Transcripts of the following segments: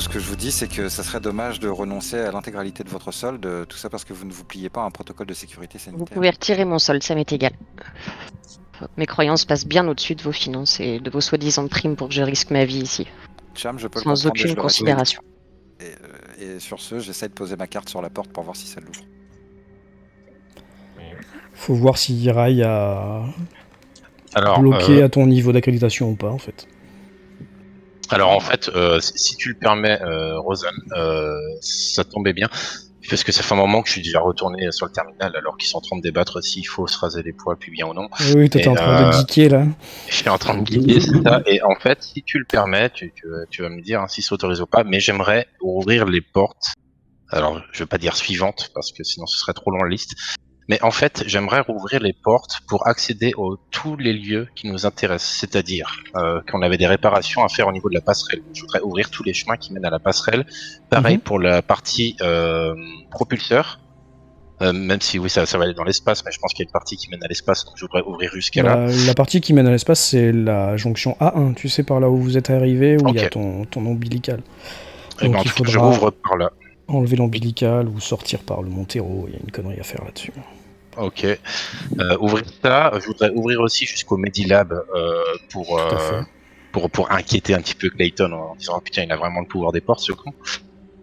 ce que je vous dis, c'est que ça serait dommage de renoncer à l'intégralité de votre solde, tout ça parce que vous ne vous pliez pas à un protocole de sécurité Vous sanitaire. pouvez retirer mon solde, ça m'est égal. Mes croyances passent bien au-dessus de vos finances et de vos soi-disant primes pour que je risque ma vie ici. Cham, je peux le Sans comprendre et je aucune le respecte. considération. Et sur ce, j'essaie de poser ma carte sur la porte pour voir si ça l'ouvre. Faut voir si Rai a Alors, bloqué à ton niveau d'accréditation ou pas, en fait. alors en fait, si tu le permets, Rosanne, ça tombait bien. Parce que ça fait un moment que je suis déjà retourné sur le terminal alors qu'ils sont en train de débattre s'il faut se raser les poils plus bien ou non. Oui, toi t'es en train de geeker là. Je suis en train de geeker, c'est ça. Et en fait, si tu le permets, tu vas me dire si c'est autorisé ou pas, mais j'aimerais ouvrir les portes. Alors, je vais pas dire suivantes parce que sinon ce serait trop long la liste. Mais en fait, j'aimerais rouvrir les portes pour accéder à tous les lieux qui nous intéressent. C'est-à-dire qu'on avait des réparations à faire au niveau de la passerelle. Je voudrais ouvrir tous les chemins qui mènent à la passerelle. Pareil pour la partie propulseur. Même si oui, ça va aller dans l'espace, mais je pense qu'il y a une partie qui mène à l'espace, donc je voudrais ouvrir jusqu'à là. La partie qui mène à l'espace, c'est la jonction A1, tu sais, par là où vous êtes arrivé, où il y a ton ombilical. Et ben, Donc il faudra je rouvre par là. enlever l'ombilical ou sortir par le Montero, il y a une connerie à faire là-dessus. Ok. Ouvrir ça, je voudrais ouvrir aussi jusqu'au Medilab pour inquiéter un petit peu Clayton en disant oh, putain, il a vraiment le pouvoir des portes, ce con.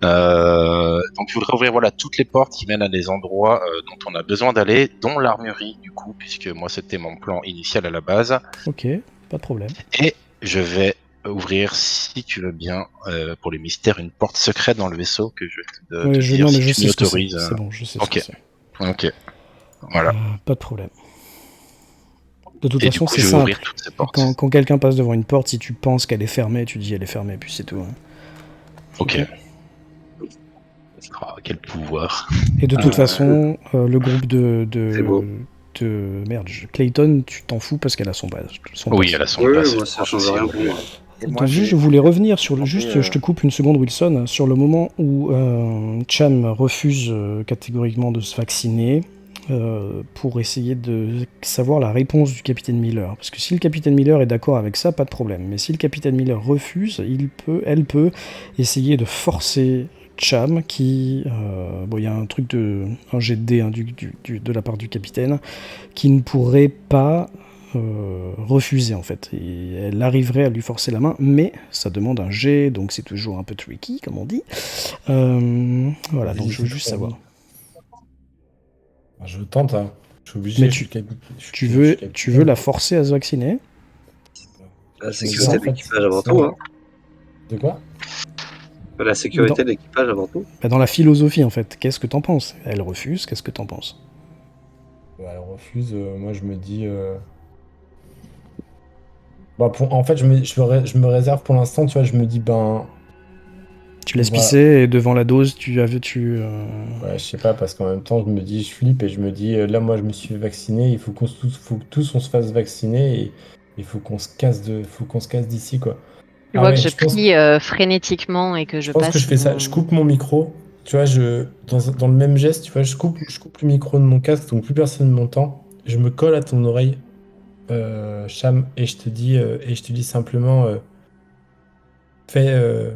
Donc je voudrais ouvrir voilà toutes les portes qui mènent à des endroits dont on a besoin d'aller, dont l'armurerie du coup, puisque moi c'était mon plan initial à la base. Ok, pas de problème. Et je vais ouvrir, si tu veux bien, pour les mystères, une porte secrète dans le vaisseau que je vais te dire non, mais si je tu sais ce que c'est. m'autorises. C'est bon, je sais ce que c'est. Ok. Voilà. Pas de problème. De toute Et façon, du coup, c'est je vais simple. ouvrir toutes ces portes. Quand quelqu'un passe devant une porte, si tu penses qu'elle est fermée, tu dis elle est fermée, puis c'est tout. Hein. Ok. Oh, quel pouvoir. Et de toute façon, le groupe de merde, Clayton, tu t'en fous parce qu'elle a son base. Oui, elle a son base. Moi, ça change rien pour moi. Donc juste, je voulais revenir sur le juste, je te coupe une seconde, Wilson, sur le moment où Cham refuse catégoriquement de se vacciner pour essayer de savoir la réponse du capitaine Miller. Parce que si le capitaine Miller est d'accord avec ça, pas de problème. Mais si le capitaine Miller refuse, elle peut essayer de forcer Cham qui... bon, il y a un truc un jet de dé hein, de la part du capitaine qui ne pourrait pas refuser en fait. Et elle arriverait à lui forcer la main, mais ça demande un jet, donc c'est toujours un peu tricky, comme on dit. Voilà, donc je veux juste savoir. Je tente, hein. Je suis obligé. Mais tu veux la forcer à se vacciner? La sécurité de l'équipage avant tout. Hein. De quoi? La sécurité de l'équipage avant tout. Dans la philosophie en fait, qu'est-ce que t'en penses? Elle refuse, qu'est-ce que t'en penses? Elle refuse, moi je me dis... en fait, je me réserve pour l'instant, tu vois, je me dis, tu laisses pisser et devant la dose, tu... Ouais, je sais pas, parce qu'en même temps, je me dis, je flippe et je me dis, là, moi, je me suis vacciné, il faut que tous on se fasse vacciner et il faut qu'on se casse d'ici, quoi. Tu vois que je plie frénétiquement et que je passe... Je pense que je fais ça, je coupe mon micro, tu vois, dans le même geste, tu vois, je coupe le micro de mon casque, donc plus personne ne m'entend, je me colle à ton oreille, Cham, et je te dis simplement, fais...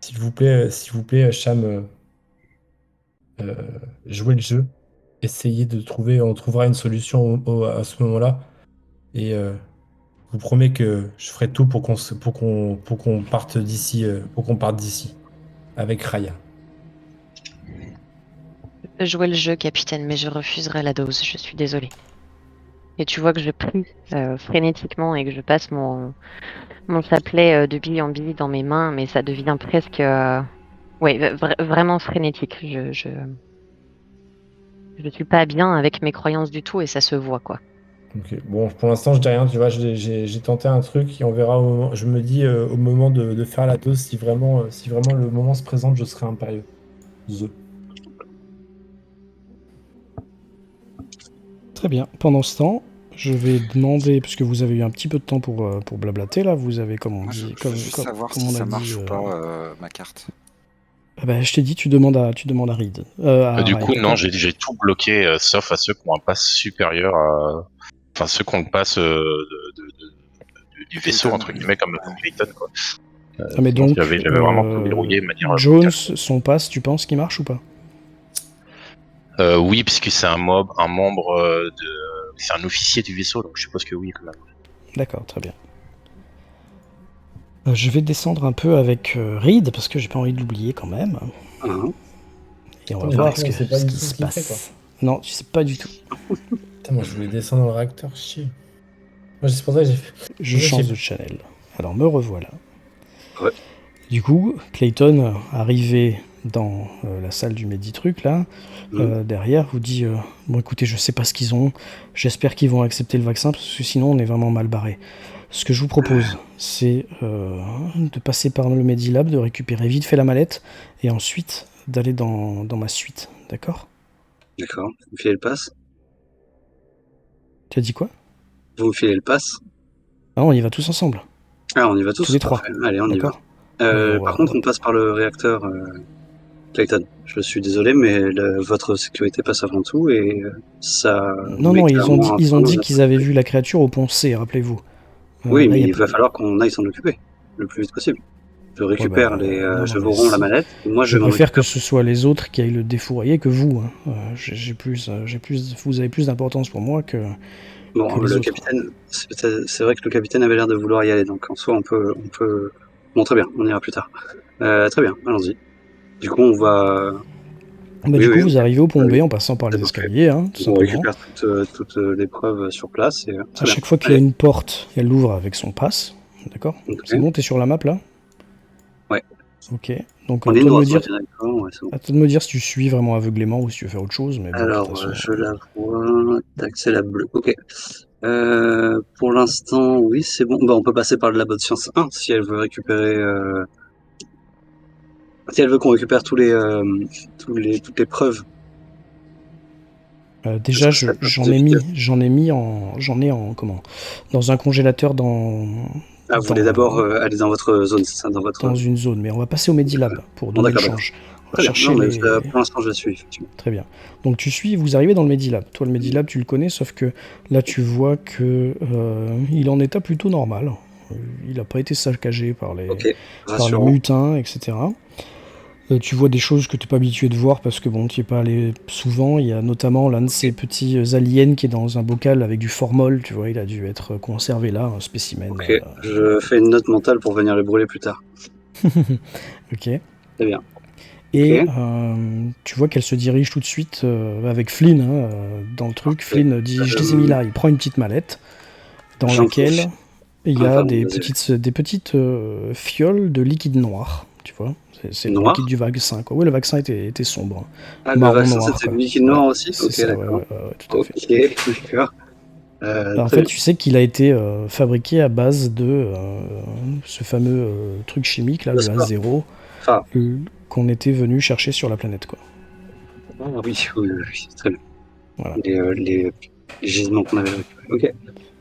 S'il vous plaît, Cham, jouez le jeu. Essayez de trouver, on trouvera une solution à ce moment-là. Et je vous promets que je ferai tout pour qu'on parte d'ici, avec Raya. Jouer le jeu, capitaine, mais je refuserai la dose. Je suis désolée. Et tu vois que je plie frénétiquement et que je passe mon chapelet de bille en bille dans mes mains, mais ça devient presque... vraiment frénétique. Je suis pas bien avec mes croyances du tout et ça se voit, quoi. Ok, bon, pour l'instant, je dis rien, tu vois, j'ai tenté un truc et on verra au moment, je me dis au moment de faire la dose, si vraiment le moment se présente, je serai impérieux. Très bien. Pendant ce temps, je vais demander, puisque vous avez eu un petit peu de temps pour blablater, là, vous avez, comme on dit... Je veux juste savoir si ça marche ou pas, ma carte. Je t'ai dit, tu demandes à Reed. Du coup, non, j'ai tout bloqué, sauf à ceux qui ont un pass supérieur à... Enfin, ceux qui ont le pass du vaisseau, entre guillemets, comme Clayton, quoi. Ah, mais donc, J'avais vraiment tout verrouillé de manière Jones, brutale. son pass, tu penses qu'il marche ou pas? Oui, puisque c'est un membre c'est un officier du vaisseau, donc je suppose que oui, quand même. D'accord, très bien. Je vais descendre un peu avec Reed, parce que j'ai pas envie de l'oublier quand même. Et on va voir ce qui se passe. Non, tu sais pas du tout. Putain, moi je voulais descendre dans le réacteur, chier. Moi c'est pour ça que j'ai fait. Je change de channel. Alors me revoilà. Ouais. Du coup, Clayton, arrivé dans la salle du Meditruc, là, derrière, vous dit bon, écoutez, je sais pas ce qu'ils ont. J'espère qu'ils vont accepter le vaccin, parce que sinon, on est vraiment mal barré. Ce que je vous propose, c'est de passer par le Medilab, de récupérer vite fait la mallette, et ensuite d'aller dans ma suite. D'accord? D'accord. Vous me filez le pass? Tu as dit quoi? Vous me filez le pass? Ah, on y va tous ensemble. Ah, on y va tous? Tous les trois. Parfait. Allez, on y va. D'accord? Par contre, on passe par le réacteur Clayton. Je suis désolé, mais votre sécurité passe avant tout et ça. Non, met non, clairement ils un ont frein dit à qu'ils avaient vu la créature au pont C, rappelez-vous. Oui, là, mais y a il pas- va falloir qu'on aille s'en occuper le plus vite possible. Je récupère non, je mais vous rends la mallette. Et moi, je m'en préfère que occuper. ce soit les autres qui aillent le défourailler que vous. Hein. Vous avez plus d'importance pour moi que Bon, les le autres. capitaine, c'est vrai que le capitaine avait l'air de vouloir y aller, donc en soi, on peut. Bon, très bien, on ira plus tard. Très bien, allons-y. Du coup, on va. Bah, Oui, du coup, oui, vous arrivez au pont B en passant par c'est les parfait. escaliers, hein, tout On simplement. récupère toutes les preuves sur place. Et, À chaque fois qu'il y a une porte, elle l'ouvre avec son pass. D'accord? Okay. C'est bon, t'es sur la map là? Ouais. Ok. Donc, on à est toi, droit, de me dire, ouais, c'est bon. à toi de me dire si tu suis vraiment aveuglément ou si tu veux faire autre chose. Mais bon, Alors, de toute façon, je la vois. Tac, c'est la bleue. Ok. Pour l'instant, oui, c'est bon. Bah, on peut passer par le labo de science 1 si elle veut récupérer. Si elle veut qu'on récupère toutes les preuves. déjà, Ça peut être j'en ai en comment? Dans un congélateur Ah, vous voulez d'abord aller dans votre zone, c'est ça, dans une zone, mais on va passer au Medilab pour donner le change. On va Très bien. chercher Non, mais les... pour l'instant, je suis effectivement. Très bien. Donc tu suis, vous arrivez dans le Medilab. Toi, le Medilab, tu le connais, sauf que là, tu vois que il est en état plutôt normal. Il n'a pas été saccagé par les mutins, etc. Tu vois des choses que tu n'es pas habitué de voir parce que bon, tu n'y es pas allé souvent. Il y a notamment l'un de ces petits aliens qui est dans un bocal avec du formol. Tu vois, il a dû être conservé là, un spécimen. Ok, je fais une note mentale pour venir les brûler plus tard. Ok. Très bien. Et tu vois qu'elle se dirige tout de suite avec Flynn dans le truc. Flynn dit je les ai mis là. Il prend une petite mallette dans laquelle il y a des petites fioles de liquide noir. Tu vois, c'est le liquide du vaccin. Quoi. Oui, le vaccin était sombre. Ah, le vaccin c'était du liquide noir aussi. Ok, d'accord. Tout à fait. Ok, d'accord. En fait, tu sais qu'il a été fabriqué à base de ce fameux truc chimique là, le A0. Qu'on était venu chercher sur la planète, quoi. Ah oui, très bien. Voilà. Les gisements qu'on avait récupérés.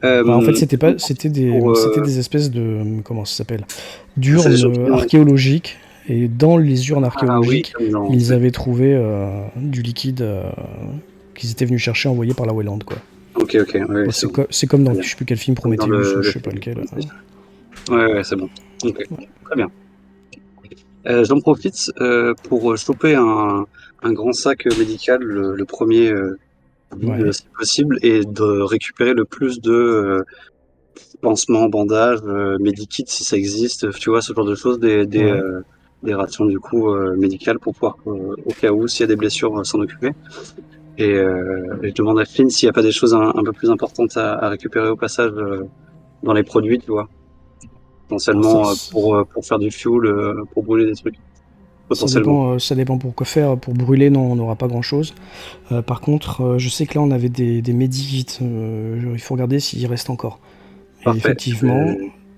Ok. En fait, c'était des espèces de comment ça s'appelle, d'urnes archéologiques. Et dans les urnes archéologiques, ils avaient trouvé du liquide qu'ils étaient venus chercher, envoyé par la Wayland, quoi. Ok. Ouais, c'est comme dans, je sais plus quel film, Prometheus, ou je sais pas lequel. Ouais, c'est bon. Ok, très bien. J'en profite pour choper un grand sac médical, le premier si possible, et de récupérer le plus de pansements, bandages, medikits si ça existe, tu vois, ce genre de choses, des rations du coup médicales pour pouvoir, au cas où, s'il y a des blessures, s'en occuper. Et je demande à Flynn s'il n'y a pas des choses un peu plus importantes à récupérer au passage dans les produits, tu vois. Potentiellement pour faire du fuel, pour brûler des trucs. Ça dépend pour quoi faire. Pour brûler, non, on n'aura pas grand chose. Par contre, je sais que là on avait des medikits. Il faut regarder s'il reste encore. Et effectivement,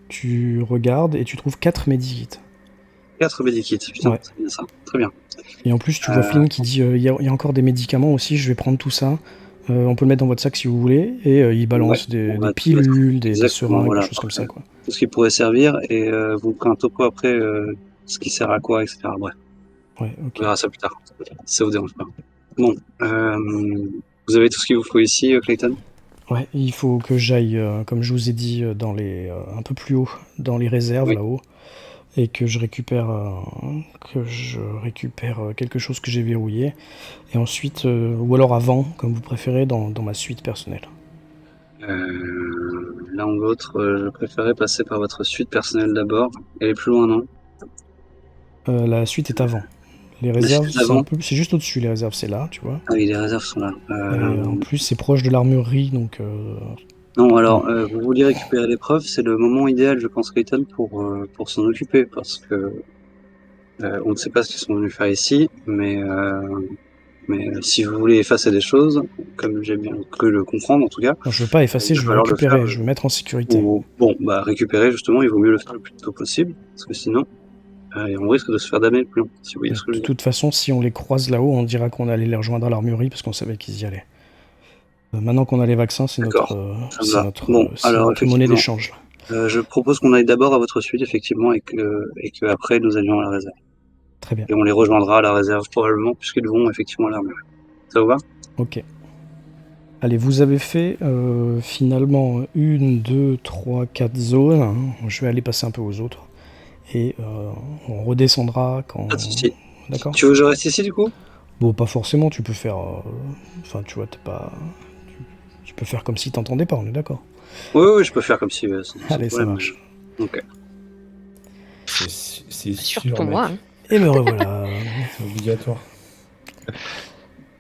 tu regardes et tu trouves 4 medikits. 4 medikits, putain, c'est bien ça. Très bien. Et en plus, tu vois Flynn qui dit il y a encore des médicaments aussi, je vais prendre tout ça. On peut le mettre dans votre sac si vous voulez. Et il balance des pilules, des seringues, des choses comme ça, quoi. Tout ce qui pourrait servir, et vous ferez un topo après ce qui sert à quoi, etc. Bref. Ouais, ok. On verra ça plus tard, si ça vous dérange pas. Bon, vous avez tout ce qu'il vous faut ici, Clayton? Ouais, il faut que j'aille, comme je vous ai dit, un peu plus haut, dans les réserves là-haut. et que je récupère quelque chose que j'ai verrouillé, et ensuite, ou alors avant, comme vous préférez, dans ma suite personnelle. L'un ou l'autre, je préférais passer par votre suite personnelle d'abord. Elle est plus loin, non? La suite est avant. Les La réserves, suite avant? c'est juste au-dessus, les réserves, c'est là, tu vois. Ah oui, les réserves sont là. Et en plus, c'est proche de l'armurerie, donc... Non, alors, vous vouliez récupérer l'épreuve, c'est le moment idéal, je pense, Clayton, pour s'en occuper, parce que on ne sait pas ce qu'ils sont venus faire ici, mais si vous voulez effacer des choses, comme j'ai bien cru le comprendre en tout cas, Non, je veux pas effacer, il va je veux falloir le récupérer, faire, je veux mettre en sécurité. bon, bah récupérer justement, il vaut mieux le faire le plus tôt possible, parce que sinon, on risque de se faire damer le plus long, si vous voyez ce que je De veux dire. toute façon, si on les croise là-haut, on dira qu'on allait les rejoindre à l'armurerie parce qu'on savait qu'ils y allaient. Maintenant qu'on a les vaccins, c'est D'accord, notre, ça me va. Bon, alors notre monnaie effectivement, d'échange. je propose qu'on aille d'abord à votre suite, effectivement, et que après nous allions à la réserve. Très bien. Et on les rejoindra à la réserve probablement, puisqu'ils vont effectivement à l'armure. Ça vous va? Ok. Allez, vous avez fait finalement 1, 2, 3, 4 zones. Hein. Je vais aller passer un peu aux autres. Et on redescendra quand... Pas de soucis. D'accord. Tu veux que je reste ici du coup? Bon, pas forcément, tu peux faire... Enfin, tu vois, t'es pas... Tu peux faire comme si t'entendais pas, on est d'accord. Oui, je peux faire comme si... sans Allez, ça problème. marche. Ok. C'est Surtout sûr, moi. mec. Hein. Et me revoilà. C'est obligatoire.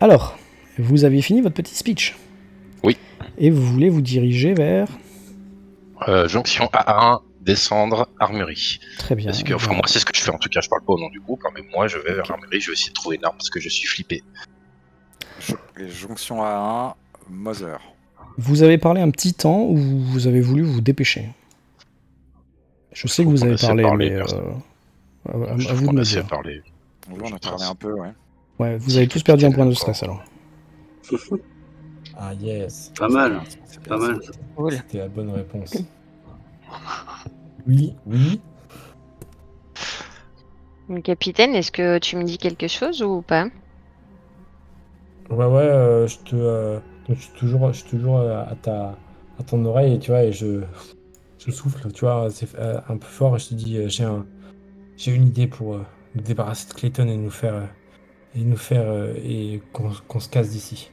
Alors, vous avez fini votre petit speech. Oui. Et vous voulez vous diriger vers... Jonction A1, descendre, armurerie. Très bien. Parce que, enfin, moi, c'est ce que je fais en tout cas. Je parle pas au nom du groupe, hein, mais moi, je vais vers Ok. l'armurerie. Je vais essayer de trouver une arme parce que je suis flippé. Jonction A1, Mother. Vous avez parlé un petit temps où vous avez voulu vous dépêcher. Je sais que vous avez parlé, mais à vous de me dire. Oui, on a parlé un peu, ouais. Ouais, vous avez tous perdu un point de stress alors. Ah yes. Pas mal. C'est Pas bien mal. ça. Cool. C'était la bonne réponse. Oui. Capitaine, est-ce que tu me dis quelque chose ou pas? Ouais, donc je suis toujours à ton oreille, tu vois, et je souffle, tu vois, c'est un peu fort, et je te dis, j'ai une idée pour nous débarrasser de Clayton et qu'on se casse d'ici.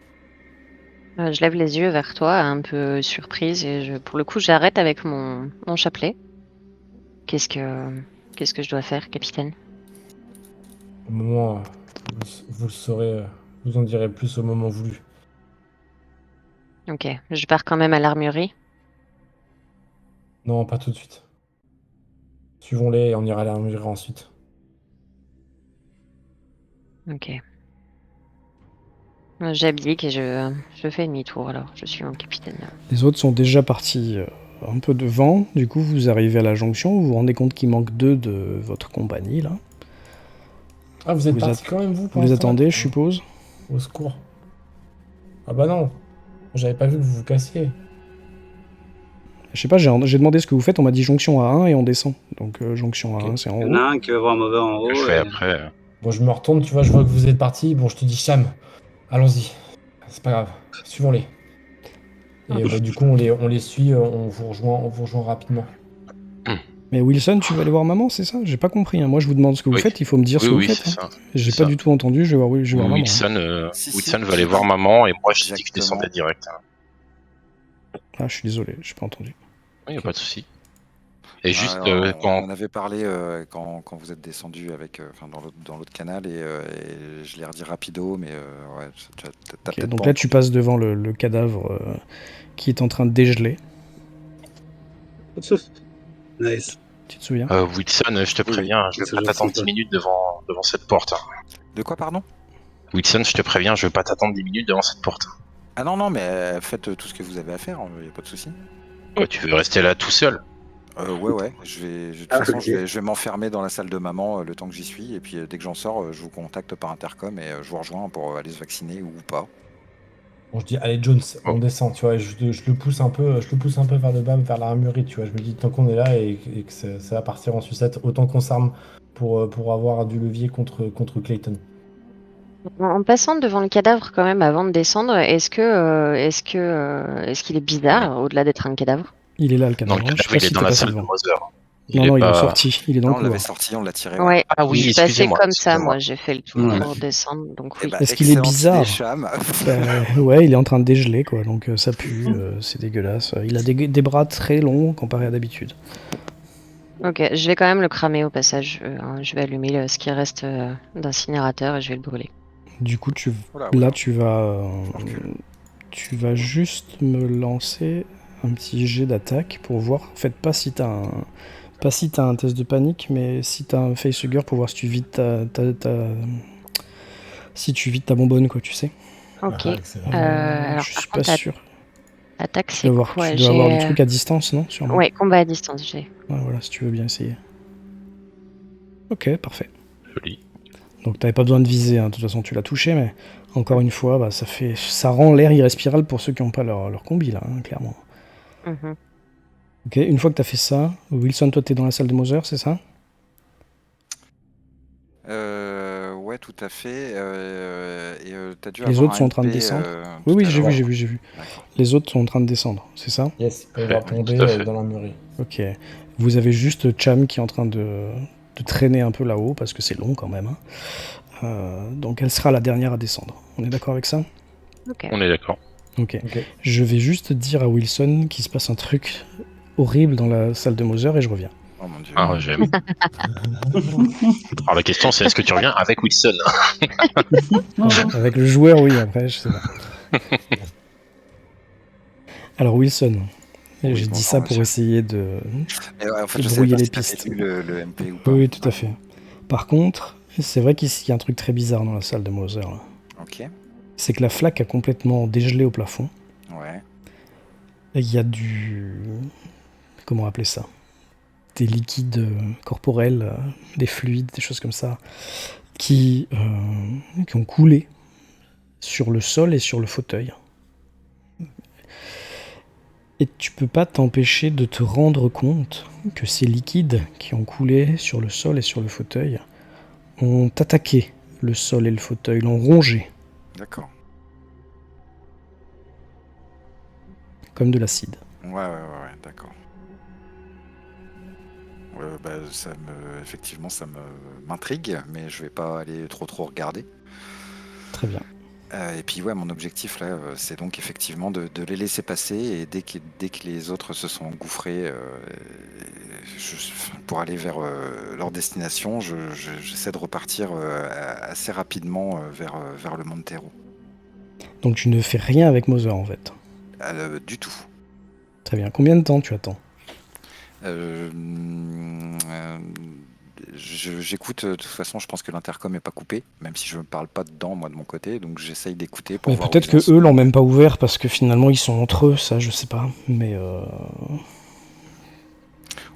Je lève les yeux vers toi, un peu surprise, et pour le coup, j'arrête avec mon chapelet. Qu'est-ce que je dois faire, capitaine? Au moment, vous le saurez, vous en direz plus au moment voulu. Ok, je pars quand même à l'armurerie. Non, pas tout de suite. Suivons-les et on ira à l'armurerie ensuite. Ok. J'abdique et je fais demi-tour alors. Je suis mon capitaine. Les autres sont déjà partis un peu devant. Du coup, vous arrivez à la jonction. Vous vous rendez compte qu'il manque 2 de votre compagnie là. Ah, vous êtes Vous partis quand même, vous, Vous pendant les ce temps-là attendez, je suppose. Au secours. Ah bah non, j'avais pas vu que vous vous cassiez. Je sais pas, j'ai demandé ce que vous faites. On m'a dit jonction à 1 et on descend. Donc jonction à Ok. 1, c'est en Il y en a haut. un qui va voir mauvais en Je haut. fais Et... après. Bon, je me retourne, tu vois, je vois que vous êtes partis. Bon, je te dis, Cham, allons-y. C'est pas grave, suivons-les. Et bah, du coup, on les suit, on vous rejoint rapidement. Mais Wilson, tu vas aller voir maman, c'est ça? J'ai pas compris. Hein. Moi, je vous demande ce que vous Oui. faites. Il faut me dire ce que vous Oui, faites. c'est Hein. ça. J'ai c'est pas ça. du tout entendu. Je vais voir maman. Hein. Wilson va aller voir maman et moi, je dis que je Exactement. descendais direct. Hein. Ah, je suis désolé, j'ai pas entendu. Oui, y a pas de souci. Et juste On quand. en avait parlé quand vous êtes descendu avec, dans l'autre canal et je l'ai redit rapido, mais ouais, t'as Ok, peut-être donc pas là, tu entendu. passes devant le cadavre qui est en train de dégeler. Nice. Tu te souviens? Wilson, je te Oui, préviens, je vais c'est pas toujours t'attendre sympa. 10 minutes devant cette porte. Hein. De quoi, pardon? Wilson, je te préviens, je vais pas t'attendre 10 minutes devant cette porte. Ah non, mais faites tout ce que vous avez à faire, y a pas de souci. Quoi, tu veux rester là tout seul? Ouais, de toute façon, je vais m'enfermer dans la salle de maman le temps que j'y suis, et puis dès que j'en sors, je vous contacte par intercom et je vous rejoins pour aller se vacciner ou pas. Bon, je dis, allez, Jones, Oh. on descend, tu vois, et je le pousse un peu vers le bas, vers l'armurerie, tu vois. Je me dis, tant qu'on est là et que ça va partir en sucette, autant qu'on s'arme pour avoir du levier contre Clayton. En passant devant le cadavre quand même avant de descendre, est-ce qu'il est bizarre au-delà d'être un cadavre? Il est là, le Non, cadavre. le Hein. Je sais cadavre, pas il est si dans t'es la passé salle de devant. Mother. Non, non, il est pas- sorti, il est dans Non, le on l'avait couloir. sorti, on l'a tiré. Ouais, Ah oui, je suis passé excusez-moi, comme ça, excusez-moi. moi, j'ai fait le tour Ouais. pour descendre, donc Eh oui. ben, Est-ce qu'il est excellente bizarre idée, Cham. Ouais, il est en train de dégeler, quoi, donc ça pue, c'est dégueulasse. Il a des bras très longs comparé à d'habitude. Ok, je vais quand même le cramer au passage. Je vais allumer ce qui reste d'incinérateur et je vais le brûler. Du coup, Oula, là, oula. tu vas juste me lancer un petit jet d'attaque pour voir, en fait, pas si t'as un test de panique, mais si t'as un facehugger pour voir si tu vides si tu vides ta bonbonne, quoi, tu sais. Ok. Ah, excellent. Alors, je par suis pas contre, sûr. attaque, Tu c'est dois avoir, quoi? tu dois avoir le truc à distance, non, sûrement. Ouais, combat à distance, j'ai. Ouais, voilà, si tu veux bien essayer. Ok, parfait. Joli. Donc t'avais pas besoin de viser, hein. De toute façon tu l'as touché, mais encore une fois, bah, ça rend l'air irrespirable pour ceux qui n'ont pas leur combi là, hein, clairement. Mhm. Ok, une fois que t'as fait ça, Wilson, toi t'es dans la salle de Mother, c'est ça? Ouais, tout à fait. Et t'as dû Les avoir autres un sont en train de MP, descendre. tout Oui, à j'ai l'heure. vu. D'accord. Les autres sont en train de descendre, c'est ça? Yes, on Ouais, va tout tomber à fait. dans la mûrie. Ok. Vous avez juste Cham qui est en train de traîner un peu là-haut, parce que c'est long quand même, hein. Donc elle sera la dernière à descendre. On est d'accord avec ça? Ok. On est d'accord. Ok. Ok. Je vais juste dire à Wilson qu'il se passe un truc horrible dans la salle de Mother et je reviens. Oh mon dieu. Ah, j'aime. Alors la question c'est est-ce que tu reviens avec Wilson? Avec le joueur, oui, après, je sais pas. Alors Wilson, Oui, j'ai dit bonjour, ça pour monsieur. essayer de Et ouais, en fait, de je savais brouiller pas les si t'avais pistes. lu le MP ou pas. Oui, tout à fait. Par contre, c'est vrai qu'il y a un truc très bizarre dans la salle de Mother, là. Ok. C'est que la flaque a complètement dégelé au plafond. Ouais. Et il y a comment appeler ça? Des liquides corporels, des fluides, des choses comme ça, qui ont coulé sur le sol et sur le fauteuil. Et tu peux pas t'empêcher de te rendre compte que ces liquides qui ont coulé sur le sol et sur le fauteuil ont attaqué le sol et le fauteuil, l'ont rongé D'accord. comme de l'acide. Ouais, d'accord. Bah, effectivement, ça m'intrigue, mais je vais pas aller trop regarder. Très bien. Et puis ouais, mon objectif là, c'est donc effectivement de les laisser passer et dès que les autres se sont engouffrés pour aller vers leur destination, j'essaie de repartir assez rapidement vers le Montero. Donc tu ne fais rien avec Mother en fait. Du tout. Très bien. Combien de temps tu attends? J'écoute, de toute façon, je pense que l'intercom est pas coupé, même si je ne parle pas dedans, moi, de mon côté, donc j'essaye d'écouter pour Mais voir peut-être où ils en que eux sont. l'ont même pas ouvert parce que finalement ils sont entre eux, ça je sais pas. Mais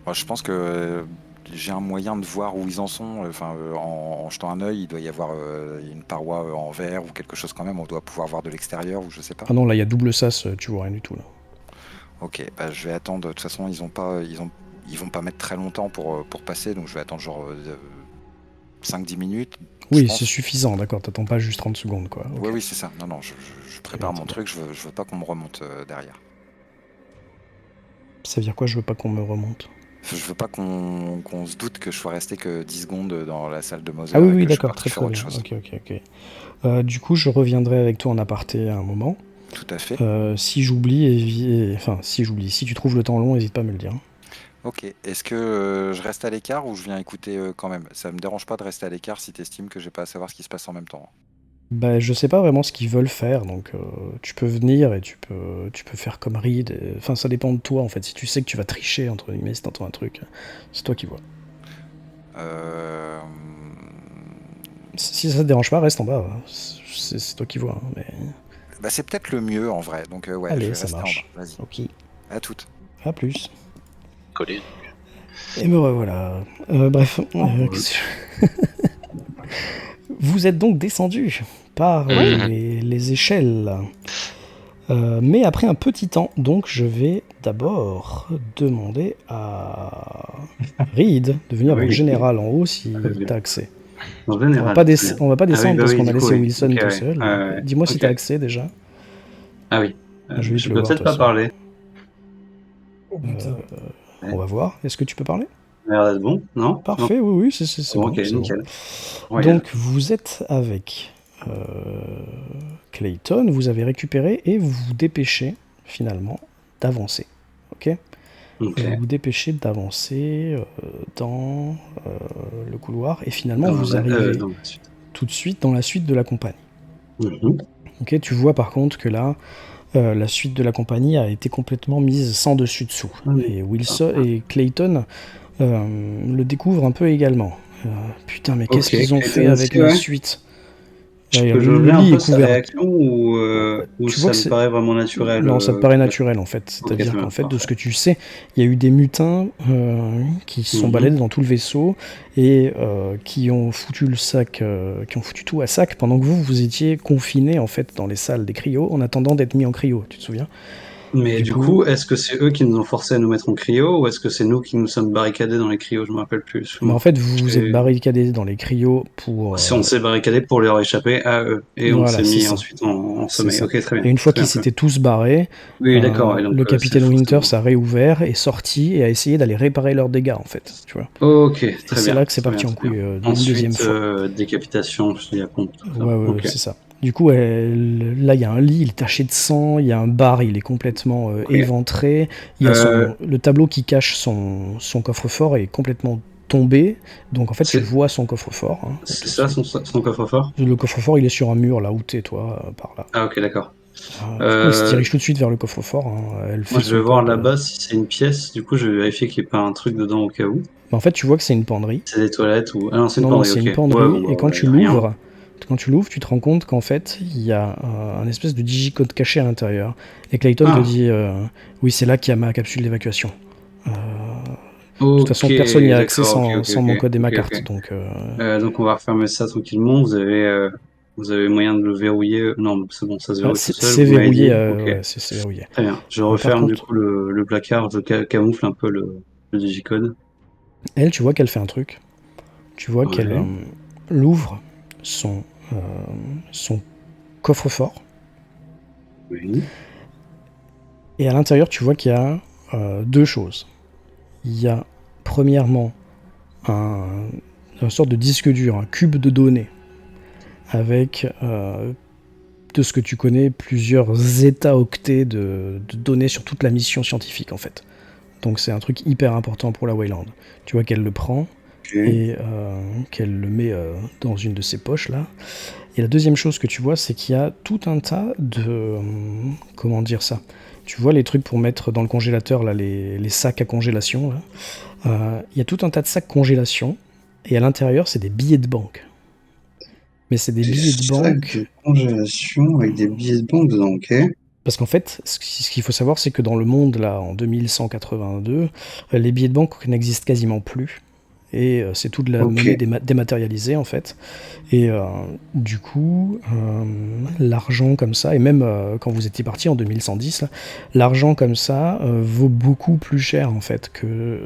Ouais, je pense que j'ai un moyen de voir où ils en sont. Enfin, en jetant un œil, il doit y avoir une paroi en verre ou quelque chose quand même. On doit pouvoir voir de l'extérieur ou je sais pas. ah non, là il y a double sas, tu vois rien du tout là. Ok, bah, je vais attendre. De toute façon, ils vont pas mettre très longtemps pour passer, donc je vais attendre genre 5-10 minutes. Oui, je pense. c'est suffisant, d'accord, t'attends pas juste 30 secondes quoi. Ok. Oui, c'est ça. Non, je prépare bien, mon très truc, je veux pas qu'on me remonte derrière. Ça veut dire quoi? Je veux pas qu'on me remonte. Je veux pas qu'on se doute que je sois resté que 10 secondes dans la salle de Mother Ah oui, et oui, que je suis d'accord, parti très faire très autre bien. chose. Ok. Du coup, je reviendrai avec toi en aparté à un moment. Tout à fait. Si j'oublie, si tu trouves le temps long, n'hésite pas à me le dire. Ok. Est-ce que je reste à l'écart ou je viens écouter quand même? Ça me dérange pas de rester à l'écart si t'estimes que j'ai pas à savoir ce qui se passe en même temps. Bah, je sais pas vraiment ce qu'ils veulent faire, donc tu peux venir et tu peux faire comme Reed. Enfin, ça dépend de toi en fait. Si tu sais que tu vas tricher, entre guillemets, si t'entends un truc, c'est toi qui vois. Si ça te dérange pas, reste en bas. C'est toi qui vois. Hein, mais... Bah, c'est peut-être le mieux en vrai. Donc ouais, Allez, je vais ça rester marche. en bas. Vas-y. Ok. À toutes. À plus. Collé. Et me revoilà. Bref. Vous êtes donc descendu par les échelles. Mais après un petit temps, donc je vais d'abord demander à Reed de venir dans le général en haut si t'as accès. En On général, va pas, très bien. on va pas descendre parce qu'on du a coup, laissé oui. Wilson Ok, tout ouais. seul. Dis-moi si Ok. t'as accès déjà. Ah oui. Je vais Je te le peux voir, de peut-être toute pas façon. parler. Oh putain. On va voir. Est-ce que tu peux parler? Ça a l'air d'être bon, non? Parfait, oui, c'est Bon, bon. ok, c'est bon. nickel. Royal. Donc vous êtes avec Clayton, vous avez récupéré et vous vous dépêchez finalement d'avancer. Ok. Ok. Vous vous dépêchez d'avancer dans le couloir et finalement Dans vous la- arrivez dans la suite. tout de suite dans la suite de la compagnie. Mhm. Ok, tu vois par contre que là, la suite de la compagnie a été complètement mise sans dessus dessous. Oui. Et Wilson et Clayton le découvrent un peu également. Putain, mais qu'est-ce Ok, qu'ils ont Clayton fait avec aussi, la ouais. suite? Je Ouais, peux le jauger un lit peu est sa couvert. réaction ou Tu vois ça que me c'est... paraît vraiment naturel. Non, ça te paraît naturel en fait. Ok, C'est-à-dire très qu'en bien, fait, de ce parfait. que tu sais, il y a eu des mutins qui se sont Mhm. baladés dans tout le vaisseau et qui ont foutu le sac, qui ont foutu tout à sac pendant que vous étiez confinés en fait dans les salles des cryos en attendant d'être mis en cryo. Tu te souviens? Mais du coup, est-ce que c'est eux qui nous ont forcé à nous mettre en cryo ou est-ce que c'est nous qui nous sommes barricadés dans les cryos? Je me rappelle plus. Mais en fait, vous vous êtes J'ai- barricadés dans les cryos pour. Si on s'est barricadés pour leur échapper à eux et on Voilà, s'est c'est mis ça. ensuite en C'est sommeil. ça. Ok, très bien. Et une fois Très bien, qu'ils très bien. s'étaient tous barrés, Oui, d'accord. Et donc, le c'est capitaine forcément- Winters a réouvert, est sorti et a essayé d'aller réparer leurs dégâts en fait. Tu vois. Ok, Et très c'est bien. là que c'est Très bien, parti en très bien. couille une deuxième Ensuite, fois. décapitation, je dis à compte. Tout ça. Ouais, Ok. c'est ça. Du coup, là, il y a un lit, il est taché de sang, il y a un bar, il est complètement Ok. éventré, il y a Euh, le tableau qui cache son coffre-fort est complètement tombé, donc en fait, tu c'est vois son coffre-fort. Hein, c'est ok, ça son coffre-fort? le coffre-fort, il est sur un mur, là où t'es, toi, par là. Ah, ok, d'accord. Du coup, elle se Euh, dirige tout de suite vers le coffre-fort, hein, elle Moi, fait je vais son voir code. là-bas si c'est une pièce. Du coup, je vais vérifier qu'il n'y ait pas un truc dedans au cas où. Mais en fait, tu vois que c'est une penderie. C'est des toilettes ou... Ah non, c'est une Non, penderie, c'est ok. une Ouais, penderie, bon, et bah, ouais, y a rien. quand tu l'ouvres, tu te rends compte qu'en fait, il y a un espèce de digicode caché à l'intérieur. Et Clayton te Ah, dit oui, c'est là qu'il y a ma capsule d'évacuation. De toute ok, façon, personne n'y a accès d'accord, ok, ok, sans ok, mon code et ma ok, carte. ok. Donc, Donc, on va refermer ça tranquillement. Vous avez moyen de le verrouiller? Non, c'est bon, ça se verrouille tout seul, c'est vous m'avez verrouillé. dit. Ok, Ouais, c'est verrouillé. très bien. Je Par referme du contre, coup le placard, je camoufle un peu le digicode. elle, tu vois qu'elle fait un truc. Tu vois qu'elle Ouais. l'ouvre euh, son coffre-fort. Oui. Et à l'intérieur, tu vois qu'il y a deux choses. Il y a, premièrement, une sorte de disque dur, un cube de données, avec, de ce que tu connais, plusieurs zeta-octets de données sur toute la mission scientifique, en fait. Donc c'est un truc hyper important pour la Wayland. Tu vois qu'elle le prend Ok. et qu'elle le met dans une de ses poches, là. Et la deuxième chose que tu vois, c'est qu'il y a tout un tas de... comment dire ça? Tu vois les trucs pour mettre dans le congélateur, là, les sacs à congélation, là. Il y a tout un tas de sacs congélation, et à l'intérieur, c'est des billets de banque. Mais c'est des Des billets de sacs banque... de congélation avec des billets de banque dedans, ok. Parce qu'en fait, ce qu'il faut savoir, c'est que dans le monde, là, en 2182, les billets de banque n'existent quasiment plus. Et c'est toute la Ok. monnaie dématérialisée, en fait. Et du coup, l'argent comme ça, et même quand vous étiez parti en 2110, là, l'argent comme ça vaut beaucoup plus cher, en fait, que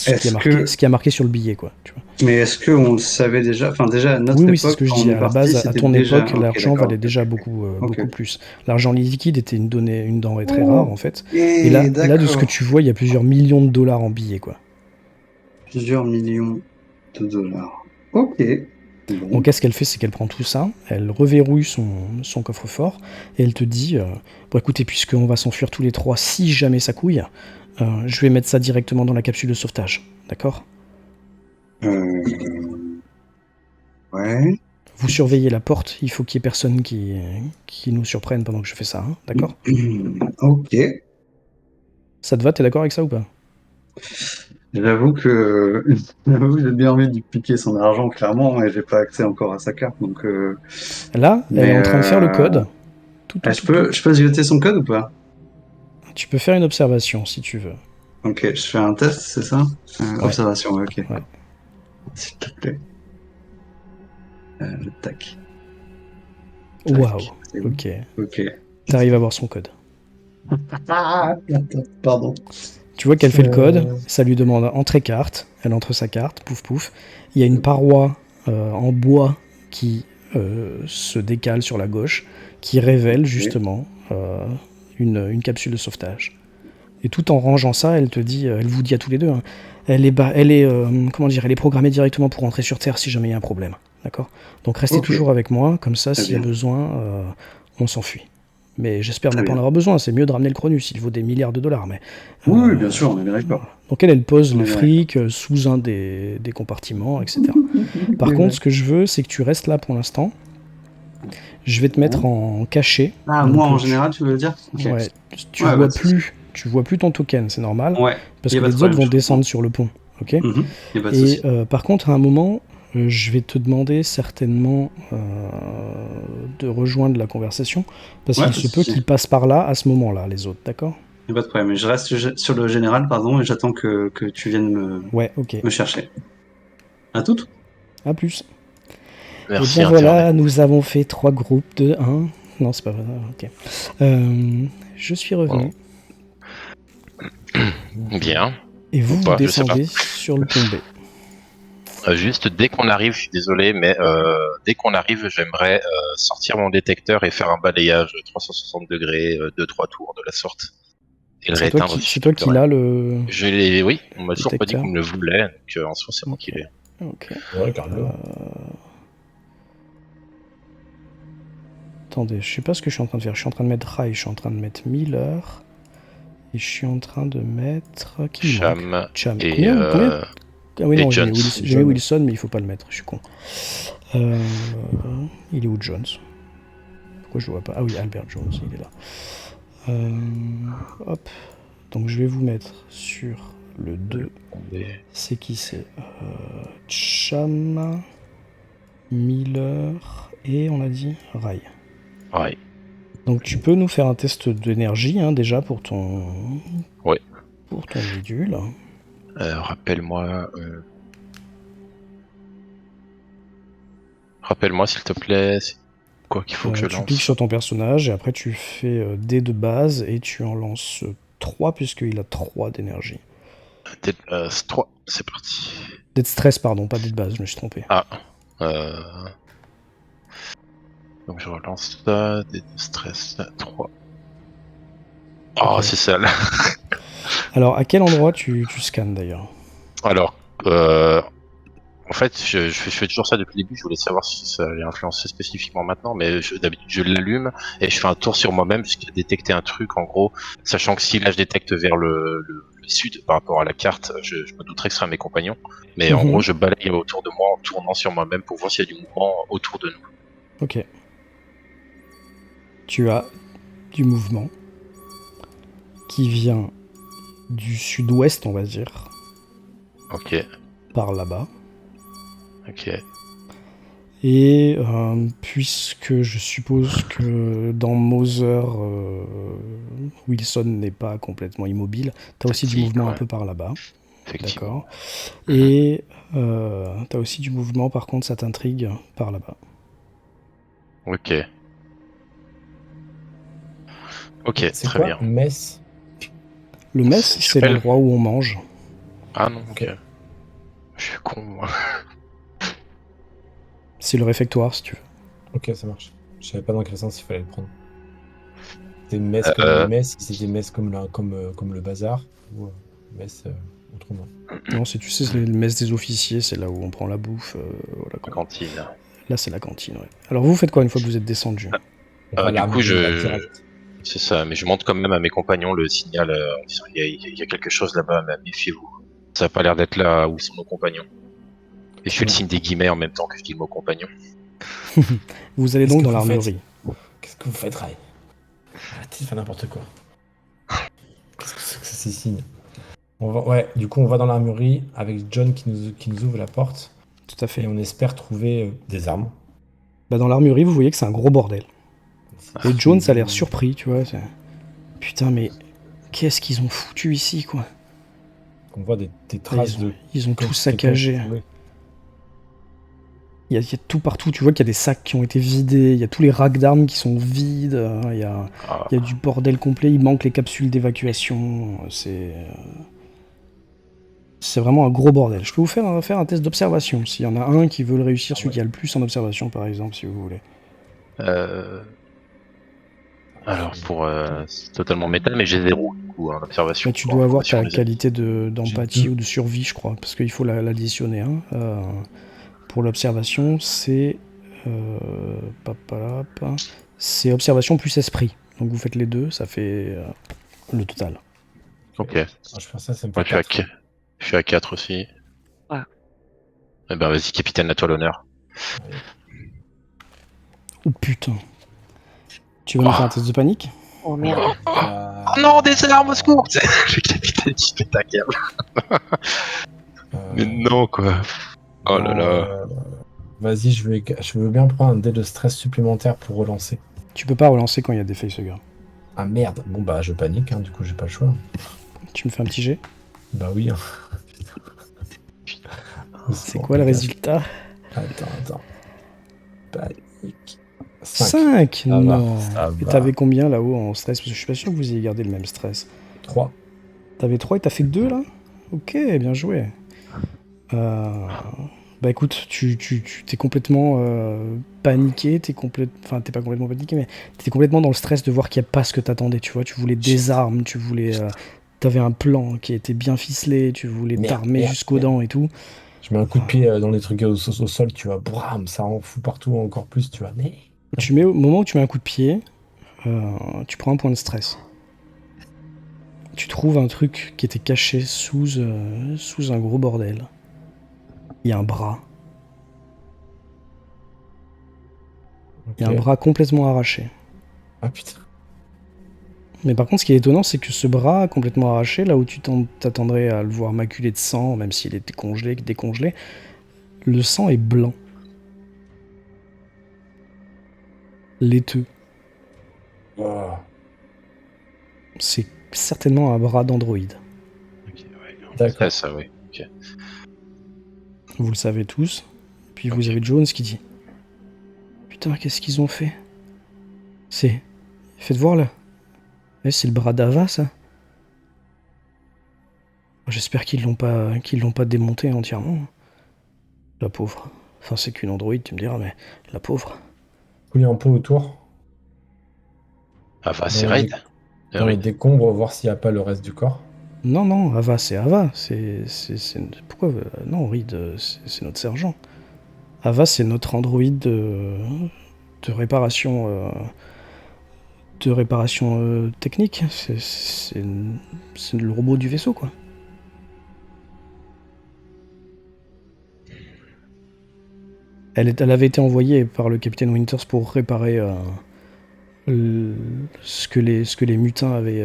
Est-ce que, ce qui a marqué sur le billet, quoi. Tu vois. mais est-ce qu'on le savait déjà? Enfin, déjà, à notre Oui, c'est ce époque, que je quand dis. on est À la parti, base, à c'était ton déjà. époque, Ok, l'argent d'accord, valait ok, déjà ok, ok. beaucoup plus. L'argent liquide était une denrée très rare, en fait. Ok, Et là, de ce que d'accord. tu vois, il y a plusieurs millions de dollars en billets, quoi. Plusieurs millions de dollars. Ok. Bon. Donc, qu'est-ce qu'elle fait? C'est qu'elle prend tout ça, elle reverrouille son coffre-fort, et elle te dit bon, écoutez, puisqu'on va s'enfuir tous les trois, si jamais ça couille, je vais mettre ça directement dans la capsule de sauvetage. D'accord? Euh, ouais. Vous surveillez la porte, il faut qu'il y ait personne qui nous surprenne pendant que je fais ça. Hein, d'accord? Ok. Ça te va? T'es d'accord avec ça ou pas? J'avoue que j'ai bien envie de lui piquer son argent, clairement, et j'ai pas accès encore à sa carte, donc. Là, elle est Mais en train de faire le code. je peux zioter son code ou pas? Tu peux faire une observation si tu veux. Ok, je fais un test, c'est ça? Ouais. Observation, ouais, ok. Ouais. S'il te plaît. Tac. Waouh. C'est bon. Ok. Ok. T'arrives à voir son code. Ah, pardon. Tu vois qu'elle fait le code, ça lui demande entrée carte, elle entre sa carte, pouf pouf. Il y a une paroi en bois qui se décale sur la gauche, qui révèle justement une capsule de sauvetage. Et tout en rangeant ça, elle vous dit à tous les deux, hein, elle est programmée directement pour rentrer sur Terre si jamais il y a un problème. D'accord ? Donc restez Ok. toujours avec moi, comme ça, Très s'il y a bien. besoin, on s'enfuit. Mais j'espère Très ne pas en bien. avoir besoin, c'est mieux de ramener le Cronus, il vaut des milliards de dollars. Mais, Oui, bien sûr, on est bien d'accord. voilà. Donc elle pose On le est bien fric sous un des compartiments, etc. Par Oui, contre, oui. ce que je veux, c'est que tu restes là pour l'instant. Je vais te mettre en cachet. Ah, Donc, moi en général, tu veux dire? Ok. ouais, tu Ouais, vois pas de souci. tu vois plus ton token, c'est normal, Ouais, parce y a que pas de les autres problème, vont je comprends. descendre sur le pont, ok? Y a pas de Et souci. par contre, à un moment, je vais te demander certainement de rejoindre la conversation, parce Ouais, qu'il pas de se peut souci. qu'ils passent par là à ce moment-là, les autres, d'accord? Y a pas de problème. Je reste sur le général, pardon, et j'attends que tu viennes Ouais, ok. me chercher. À toutes? À plus. Et Merci bien Internet. voilà, nous avons fait 3 groupes de 1. Non, c'est pas vrai, ok. Je suis revenu. Bien. Et vous, Ou vous pas, je sais pas. descendez sur le pont B. Juste dès qu'on arrive, je suis désolé, mais dès qu'on arrive, j'aimerais sortir mon détecteur et faire un balayage 360 degrés, 2-3 tours de la sorte. Et le rééteindre si C'est je toi capte qui rien. l'as le Oui, on m'a toujours pas dit détecteur. qu'on me le voulait, donc en soi c'est moi qui Ok. l'ai. Ok. Ouais, carrément. Attendez, je sais pas ce que je suis en train de faire. Je suis en train de mettre Rai, je suis en train de mettre Miller. Et je suis en train de mettre. Qui il manque Cham Cham. et, Combien Ah oui, et non, Jones. j'ai mis Wilson, mais il faut pas le mettre, je suis con. Il est où Jones? Pourquoi je le vois pas? Ah oui, Albert Jones, il est là. Hop. Donc je vais vous mettre sur le 2. C'est qui c'est Cham, Miller et on a dit Rai. Ouais. Donc tu peux nous faire un test d'énergie hein, déjà pour ton Ouais. bidule. Rappelle-moi. Rappelle-moi s'il te plaît. C'est quoi qu'il faut que je Tu cliques lance. sur ton personnage et après tu fais dé de base et tu en lances 3 puisqu'il a 3 d'énergie. 3, c'est parti. Dé de stress, pardon, pas dé de base, je me suis trompé. Ah. Donc je relance ça. Des stress 3. Oh, Ok. c'est sale. Alors à quel endroit tu scannes d'ailleurs? Alors, en fait, je fais toujours ça depuis le début. Je voulais savoir si ça allait influencer spécifiquement maintenant, mais d'habitude, je l'allume et je fais un tour sur moi-même jusqu'à détecter un truc, en gros, sachant que si là je détecte vers le sud par rapport à la carte, je me douterais que ce sera mes compagnons. Mais en gros, je balaye autour de moi en tournant sur moi-même pour voir s'il y a du mouvement autour de nous. Ok. Tu as du mouvement qui vient du sud-ouest, on va dire, Ok, par là-bas. ok. Et puisque je suppose que dans Mother, Wilson n'est pas complètement immobile, t'as aussi du Si, mouvement quand un même. peu par là-bas. Effectivement. D'accord. Et t'as aussi du mouvement, par contre, ça t'intrigue par là-bas. Ok. Ok, C'est très quoi bien. Mess? Le mess, c'est Chapelle. l'endroit où on mange. Ah non, ok. Ok. Je suis con, moi. C'est le réfectoire, si tu veux. Ok, ça marche. Je savais pas dans quel sens il fallait le prendre. C'était mess comme une messe, si c'était mess comme le bazar, ou mess autrement. Non, tu sais, c'est le mess des officiers, c'est là où on prend la bouffe. Voilà, La quoi. cantine. Là, c'est la cantine, ouais. Alors, vous faites quoi une fois que vous êtes descendu? On va à Du coup, l'armurerie, là, direct. c'est ça, mais je montre quand même à mes compagnons le signal en disant il y a quelque chose là-bas, mais méfiez-vous. Ça n'a pas l'air d'être là où sont nos compagnons. Et je fais le signe des guillemets en même temps que je dis nos compagnons. Vous allez Qu'est-ce donc que dans vous faites l'armurerie. Qu'est-ce que vous faites, Rai? Arrêtez de faire n'importe quoi. Qu'est-ce que c'est que ces signes? Ouais, du coup, on va dans l'armurerie avec John qui nous ouvre la porte. Tout à fait. Et on espère trouver des armes. Bah, dans l'armurerie, vous voyez que c'est un gros bordel. Et Jones a l'air surpris, tu vois. Putain, mais qu'est-ce qu'ils ont foutu ici, quoi? On voit des traces ils ont tout saccagé. Il y a tout partout, tu vois qu'il y a des sacs qui ont été vidés, il y a tous les racks d'armes qui sont vides, il y a du bordel complet, il manque les capsules d'évacuation, c'est vraiment un gros bordel. Je peux vous faire un test d'observation, s'il y en a un qui veut le réussir, celui qui a le plus en observation par exemple, si vous voulez. Alors, c'est totalement métal, mais j'ai 0. coup, en observation. Mais tu pour dois avoir information ta des qualité d'empathie J'ai deux. ou de survie, je crois, parce qu'il faut l'additionner. Hein. Pour l'observation, c'est... papalap, c'est observation plus esprit. Donc vous faites les deux, ça fait le total. Ok. Ah, je fais ça me Moi, fait 4. je suis à 4 aussi. Ouais. Eh ben, vas-y, capitaine, à toi l'honneur. Oh putain. Tu vas nous faire un test de panique? Oh merde. Oh non, des armes, au secours! Le capitaine qui pète un câble. Mais non, quoi. Oh là là. Vas-y, je veux bien prendre un dé de stress supplémentaire pour relancer. Tu peux pas relancer quand il y a des facehuggers. Ah merde. Bon bah je panique, hein, du coup j'ai pas le choix. Tu me fais un petit jet? Bah oui. Hein. C'est quoi le résultat? Attends. Panique. 5. Ça va, Non. ça Et va. t'avais combien là-haut en stress? Parce que je suis pas sûr que vous ayez gardé le même stress. 3. T'avais 3 et t'as fait 2 là? Ok, bien joué. Bah écoute, tu t'es complètement paniqué, enfin t'es pas complètement paniqué, mais t'es complètement dans le stress de voir qu'il n'y a pas ce que t'attendais, tu vois. Tu voulais des armes, tu voulais... T'avais un plan qui était bien ficelé, tu voulais t'armer jusqu'aux dents et tout. Je mets un coup de pied dans les trucs au sol, tu vois. Bram, ça en fout partout encore plus, tu vois. Mais... Au moment où tu mets un coup de pied, tu prends un point de stress. Tu trouves un truc qui était caché sous un gros bordel. Il y a un bras. Il y a un Ok. bras complètement arraché. Ah putain. Mais par contre, ce qui est étonnant, c'est que ce bras complètement arraché, là où tu t'attendrais à le voir maculé de sang, même s'il était décongelé, le sang est blanc. Laiteux. Oh. C'est certainement un bras d'androïde. Ok, ouais. D'accord. Ça, oui. Ok. Vous le savez tous. Puis Ok. vous avez Jones qui dit: Putain, qu'est-ce qu'ils ont fait? Faites voir là. C'est le bras d'Ava, ça. J'espère qu'ils l'ont pas démonté entièrement. La pauvre. Enfin, c'est qu'une androïde, tu me diras, mais la pauvre. Fouiller un peu autour. Ah, bah, Dans c'est les raid. dé- Ah Dans les oui. décombres, voir s'il n'y a pas le reste du corps. Non, Ava, c'est Ava. Pourquoi non, Reed, c'est notre sergent. Ava, c'est notre androïde de réparation. Technique. C'est le robot du vaisseau, quoi. Elle avait été envoyée par le capitaine Winters pour réparer ce que les mutins avaient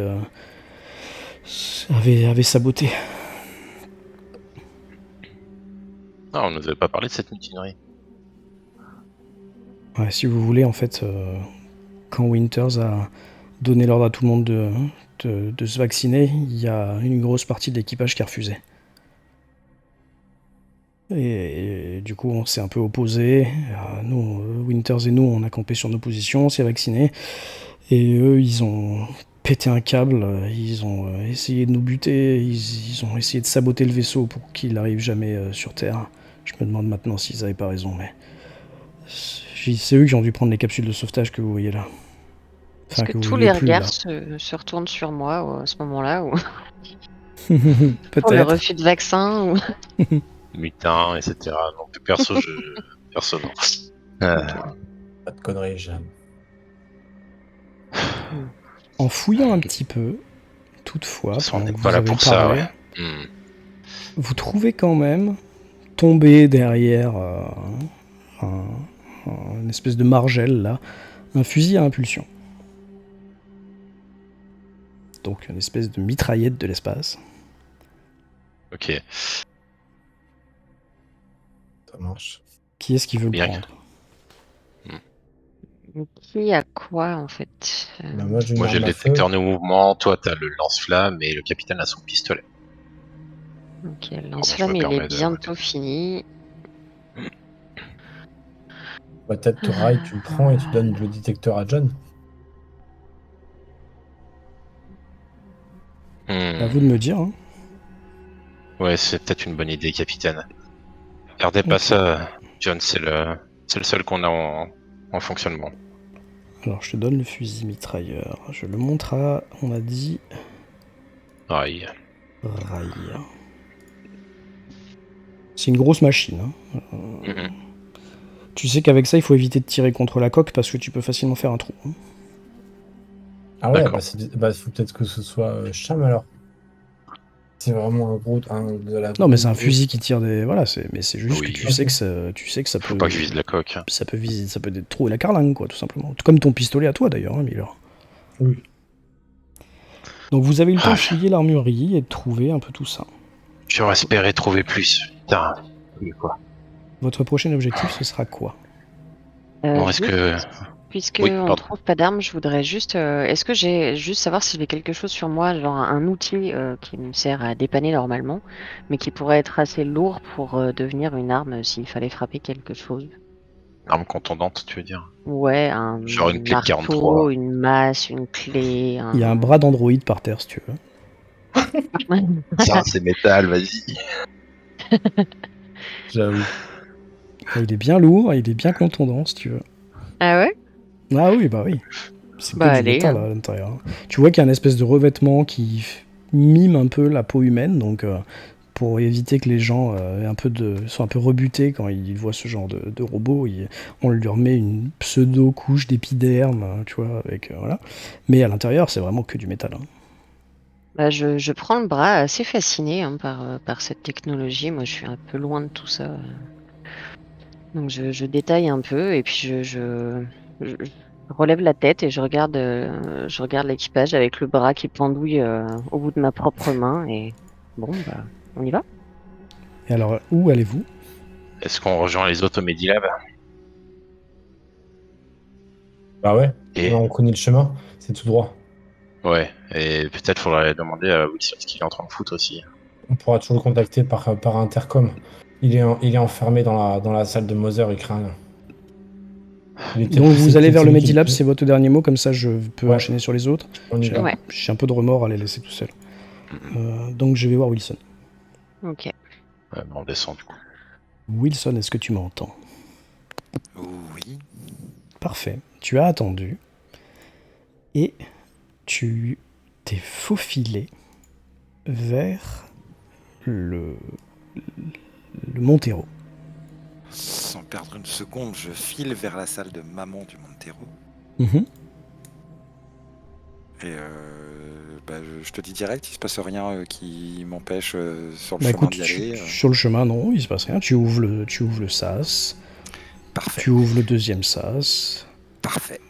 saboté. Ah, on nous avait pas parlé de cette mutinerie. Ouais, si vous voulez, en fait, quand Winters a donné l'ordre à tout le monde de se vacciner, il y a une grosse partie de l'équipage qui a refusé. Et du coup, on s'est un peu opposés. Nous, Winters et nous, on a campé sur nos positions, on s'est vaccinés. Et eux, ils ont pété un câble, ils ont essayé de nous buter, ils ont essayé de saboter le vaisseau pour qu'il n'arrive jamais sur Terre. Je me demande maintenant s'ils n'avaient pas raison, mais... C'est eux qui ont dû prendre les capsules de sauvetage que vous voyez là. Est-ce que vous tous voyez les plus, regards là. se retournent sur moi à ce moment-là ou pour le Peut-être. refus de vaccin ou... Mutin, etc. Donc, perso, perso, non. Pas de conneries, Jeanne. En fouillant un petit peu, toutefois, On pendant n'est que pas vous là avez pour ça, parlé, ouais. vous trouvez quand même tomber derrière une espèce de margelle là, un fusil à impulsion. Donc une espèce de mitraillette de l'espace. Ok. Ça marche. Qui est-ce qui veut le Bien. prendre? Qui a quoi en fait Bah, moi j'ai une Moi, j'ai arme le à feu. détecteur de mouvement, toi, t'as le lance-flamme et le capitaine a son pistolet. Ok, je lance-flamme, me il est permets de- bientôt fini. Ma tête te raille, tu le prends et tu donnes le détecteur à John. À vous de me dire. Hein. Ouais, c'est peut-être une bonne idée, capitaine. Regardez pas Ok. ça, John, c'est le seul qu'on a en fonctionnement. Alors je te donne le fusil mitrailleur. Je le montre à, on a dit, Aïe. Rail. C'est une grosse machine. Hein. Mhm. Tu sais qu'avec ça, il faut éviter de tirer contre la coque parce que tu peux facilement faire un trou. Hein. Ah ouais, D'accord. faut peut-être que ce soit Cham alors. C'est vraiment un gros. Non, mais c'est un fusil qui tire des. Voilà, mais c'est juste Oui. que tu sais que ça Faut peut. pas que je vise la coque. Hein. Ça peut viser, ça peut être trou et la carlingue, quoi, tout simplement. Comme ton pistolet à toi, d'ailleurs, hein, Miller. Oui. Donc vous avez eu le temps Ah. de fouiller l'armurerie et de trouver un peu tout ça. J'aurais espéré trouver plus. Putain. Mais quoi. Votre prochain objectif, ce sera quoi? Bon, est-ce Juste, que. puisque Oui, on pardon. trouve pas d'armes, je voudrais juste. Est-ce que j'ai juste savoir si j'ai quelque chose sur moi, genre un outil qui me sert à dépanner normalement, mais qui pourrait être assez lourd pour devenir une arme s'il fallait frapper quelque chose. Arme contondante, tu veux dire? Ouais, un Genre une clé de marteau, 43. une masse, une clé, Il y a un bras d'androïde par terre, si tu veux. Ça, c'est métal, vas-y. J'avoue. Et il est bien lourd, et il est bien contondant, si tu veux. Ah ouais? Ah oui, bah oui. C'est que Bah du allez. métal à l'intérieur. Hein. Tu vois qu'il y a une espèce de revêtement qui mime un peu la peau humaine, donc pour éviter que les gens soient un peu rebutés quand ils voient ce genre de robot, on lui remet une pseudo-couche d'épiderme, tu vois, avec voilà. Mais à l'intérieur, c'est vraiment que du métal. Hein. Bah, je prends le bras assez fasciné hein, par cette technologie. Moi, je suis un peu loin de tout ça. Donc, je détaille un peu et puis je relève la tête et je regarde l'équipage avec le bras qui pendouille au bout de ma propre main. Et bon, bah, on y va? Et alors, où allez-vous? Est-ce qu'on rejoint les autres au Medilab? Bah ouais. Et Là, on connaît le chemin. C'est tout droit. ouais, et peut-être faudrait demander à Wilson ce qu'il est en train de foutre aussi. On pourra toujours le contacter par intercom. Il est enfermé dans la salle de Moser et Crane. Donc vous allez vers le Medilab, c'est c'est votre dernier mot, comme ça je peux Ouais. enchaîner sur les autres. On y J'ai va. Ouais. j'ai un peu de remords à les laisser tout seuls. Donc je vais voir Wilson. Ok. Ouais, on descend du coup. Wilson, est-ce que tu m'entends? Oui. Parfait. Tu as attendu et tu t'es faufilé vers le Montero. Sans perdre une seconde, je file vers la salle de maman du Montero. Mhm. Et je te dis direct, il se passe rien qui m'empêche sur le Bah chemin écoute, d'y aller. sur le chemin, non, il se passe rien. Tu ouvres le sas, Parfait, tu ouvres le deuxième sas. parfait.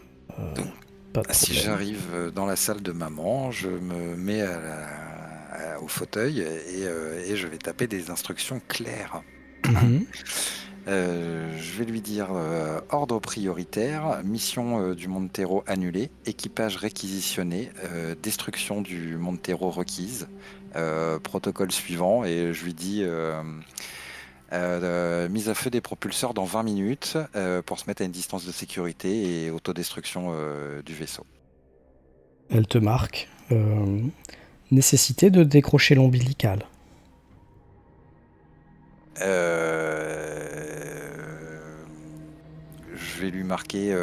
Donc, Pas de si problème. j'arrive dans la salle de maman, je me mets au fauteuil et je vais taper des instructions claires. Mhm. Je vais lui dire ordre prioritaire, mission du Montero annulée, équipage réquisitionné, destruction du Montero requise, protocole suivant, et je lui dis mise à feu des propulseurs dans 20 minutes pour se mettre à une distance de sécurité et autodestruction du vaisseau. Elle te marque. Nécessité de décrocher l'ombilical. Je vais lui marquer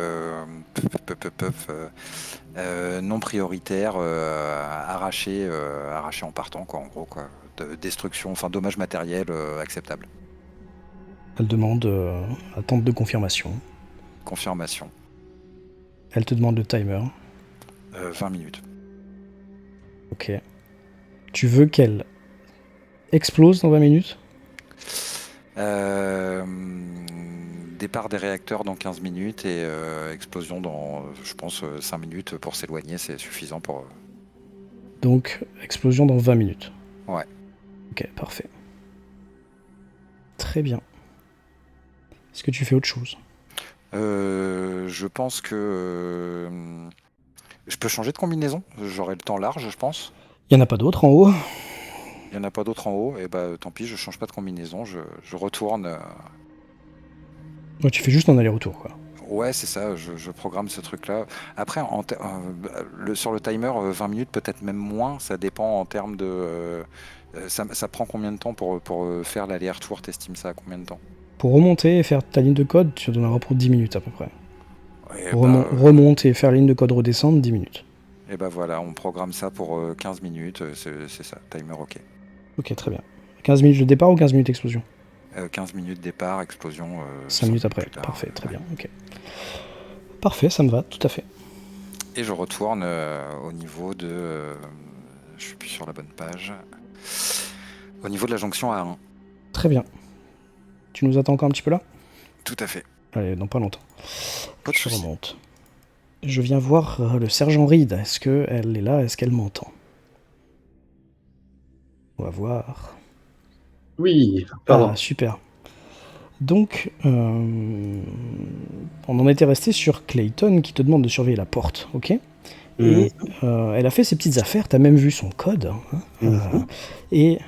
non prioritaire, arraché en partant, quoi, en gros, quoi. Destruction, enfin dommage matériel acceptable. Elle demande attente de confirmation. Confirmation. Elle te demande le timer. 20 minutes. Ok. Tu veux qu'elle explose dans 20 minutes? Départ des réacteurs dans 15 minutes et explosion dans, je pense, 5 minutes pour s'éloigner, c'est suffisant pour... Donc, explosion dans 20 minutes. Ouais. Ok, parfait. Très bien. Est-ce que tu fais autre chose? Je pense que... je peux changer de combinaison? J'aurai le temps large, je pense. Il n'y en a pas d'autres en haut? Il n'y en a pas d'autres en haut, et bah tant pis, je change pas de combinaison, je retourne... Ouais, tu fais juste un aller-retour, quoi. Ouais, c'est ça, je programme ce truc-là. Après, sur le timer, 20 minutes, peut-être même moins, ça dépend en termes de... ça prend combien de temps pour faire l'aller-retour? T'estimes ça à combien de temps? Pour remonter et faire ta ligne de code, tu en auras pour 10 minutes à peu près. Et Remonter et faire la ligne de code redescendre, 10 minutes. Et bah voilà, on programme ça pour 15 minutes, c'est ça, timer ok. Ok, très bien. 15 minutes de départ ou 15 minutes d'explosion? 15 minutes départ, explosion 5 minutes après. plus tard. Parfait, très Ouais. bien. Ok. Parfait, ça me va, tout à fait. Et je retourne au niveau de... je suis plus sur la bonne page. Au niveau de la jonction A1. Très bien. Tu nous attends encore un petit peu là? Tout à fait. Allez, dans pas longtemps. Pas de Je souci. remonte. Je viens voir le sergent Reed. Est-ce qu'elle est là? Est-ce qu'elle m'entend? On va voir. Oui, pardon. Ah, super. Donc, on en était resté sur Clayton qui te demande de surveiller la porte, ok? Et elle a fait ses petites affaires, t'as même vu son code, hein, et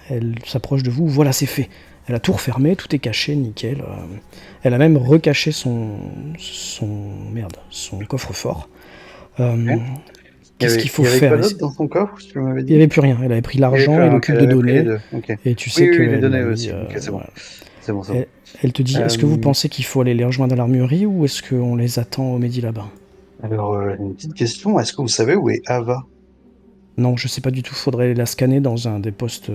elle s'approche de vous, voilà, c'est fait. Elle a tout refermé, tout est caché, nickel. Elle a même recaché son coffre-fort. Qu'est-ce qu'il faut Il y avait faire quoi ici? d'autre dans son coffre, tu m'avais Il dit? n'y avait plus rien, elle avait pris l'argent et le cube de données, Ok. et tu Oui, sais oui, qu'elle les données l'a mis, aussi. Ok, c'est bon. voilà. C'est bon, c'est bon. Elle te dit, est-ce que vous pensez qu'il faut aller les rejoindre à l'armurerie ou est-ce qu'on les attend au Medilab? Alors, une petite question. Est-ce que vous savez où est Ava? Non, je sais pas du tout, faudrait la scanner dans un des postes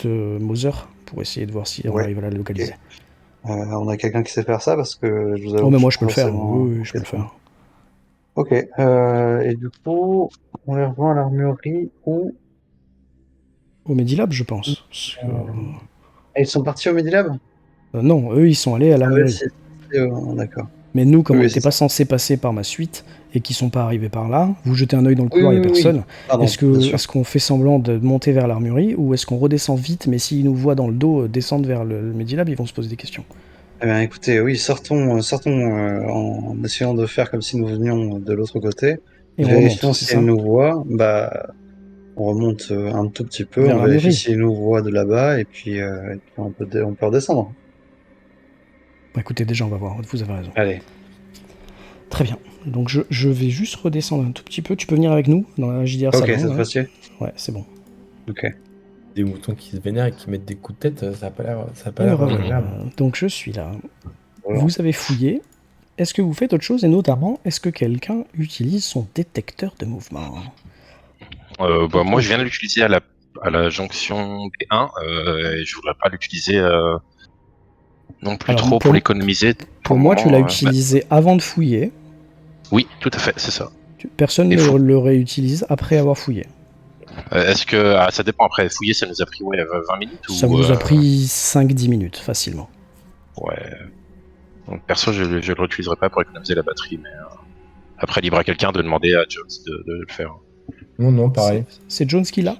Mother pour essayer de voir si on Ouais, arrive à la localiser. on a quelqu'un qui sait faire ça parce que je vous avoue Oh que mais je moi suis je peux le faire, forcément... oui, je peux Ok, le faire. Ok, et du coup, on les rejoint à l'armurerie où... Au Medilab je pense. Parce que, Ils sont partis au Medilab? non, eux ils sont allés à Ah ouais, l'armurerie. si. D'accord. Mais nous, comme on Oui, n'était c'est pas ça. censé passer par ma suite et qu'ils sont pas arrivés par là, vous jetez un œil dans le Oui, couloir, il oui, n'y a oui. personne. Pardon, bien sûr. Est-ce qu'on fait semblant de monter vers l'armurerie ou est-ce qu'on redescend vite, mais s'ils nous voient dans le dos descendre vers le Medilab, ils vont se poser des questions. Eh bien, écoutez, oui, sortons en essayant de faire comme si nous venions de l'autre côté. Et on remonte, Vérifions c'est si elle ça? nous voit. Bah, on remonte un tout petit peu, Vers on vérifie l'armurerie. s'il nous voit de là-bas, et puis on peut redescendre. Bah, écoutez, déjà on va voir, vous avez raison. Allez. Très bien. Donc je vais juste redescendre un tout petit peu. Tu peux venir avec nous dans la JDR Ok, salon. cette Là. fois-ci. Ouais, c'est bon. Ok. Des moutons qui se vénèrent et qui mettent des coups de tête, ça a pas l'air Alors, agréable. donc je suis là. Voilà. Vous avez fouillé. Est-ce que vous faites autre chose? Et notamment, est-ce que quelqu'un utilise son détecteur de mouvement? Bah, moi, je viens de l'utiliser à la jonction B1. Et je voudrais pas l'utiliser non plus Alors, trop pour l'économiser. pour Pour le moi, tu moment, l'as utilisé avant de fouiller. oui, tout à fait, c'est ça. Personne Et ne fou. le réutilise après avoir fouillé. Est-ce que ça dépend après fouiller, ça nous a pris 20 minutes Ça ou vous a pris 5-10 minutes, facilement. ouais. Donc perso, je le réutiliserai pas pour économiser la batterie, mais après libre à quelqu'un de demander à Jones de le faire. Non, pareil. C'est Jones qui l'a?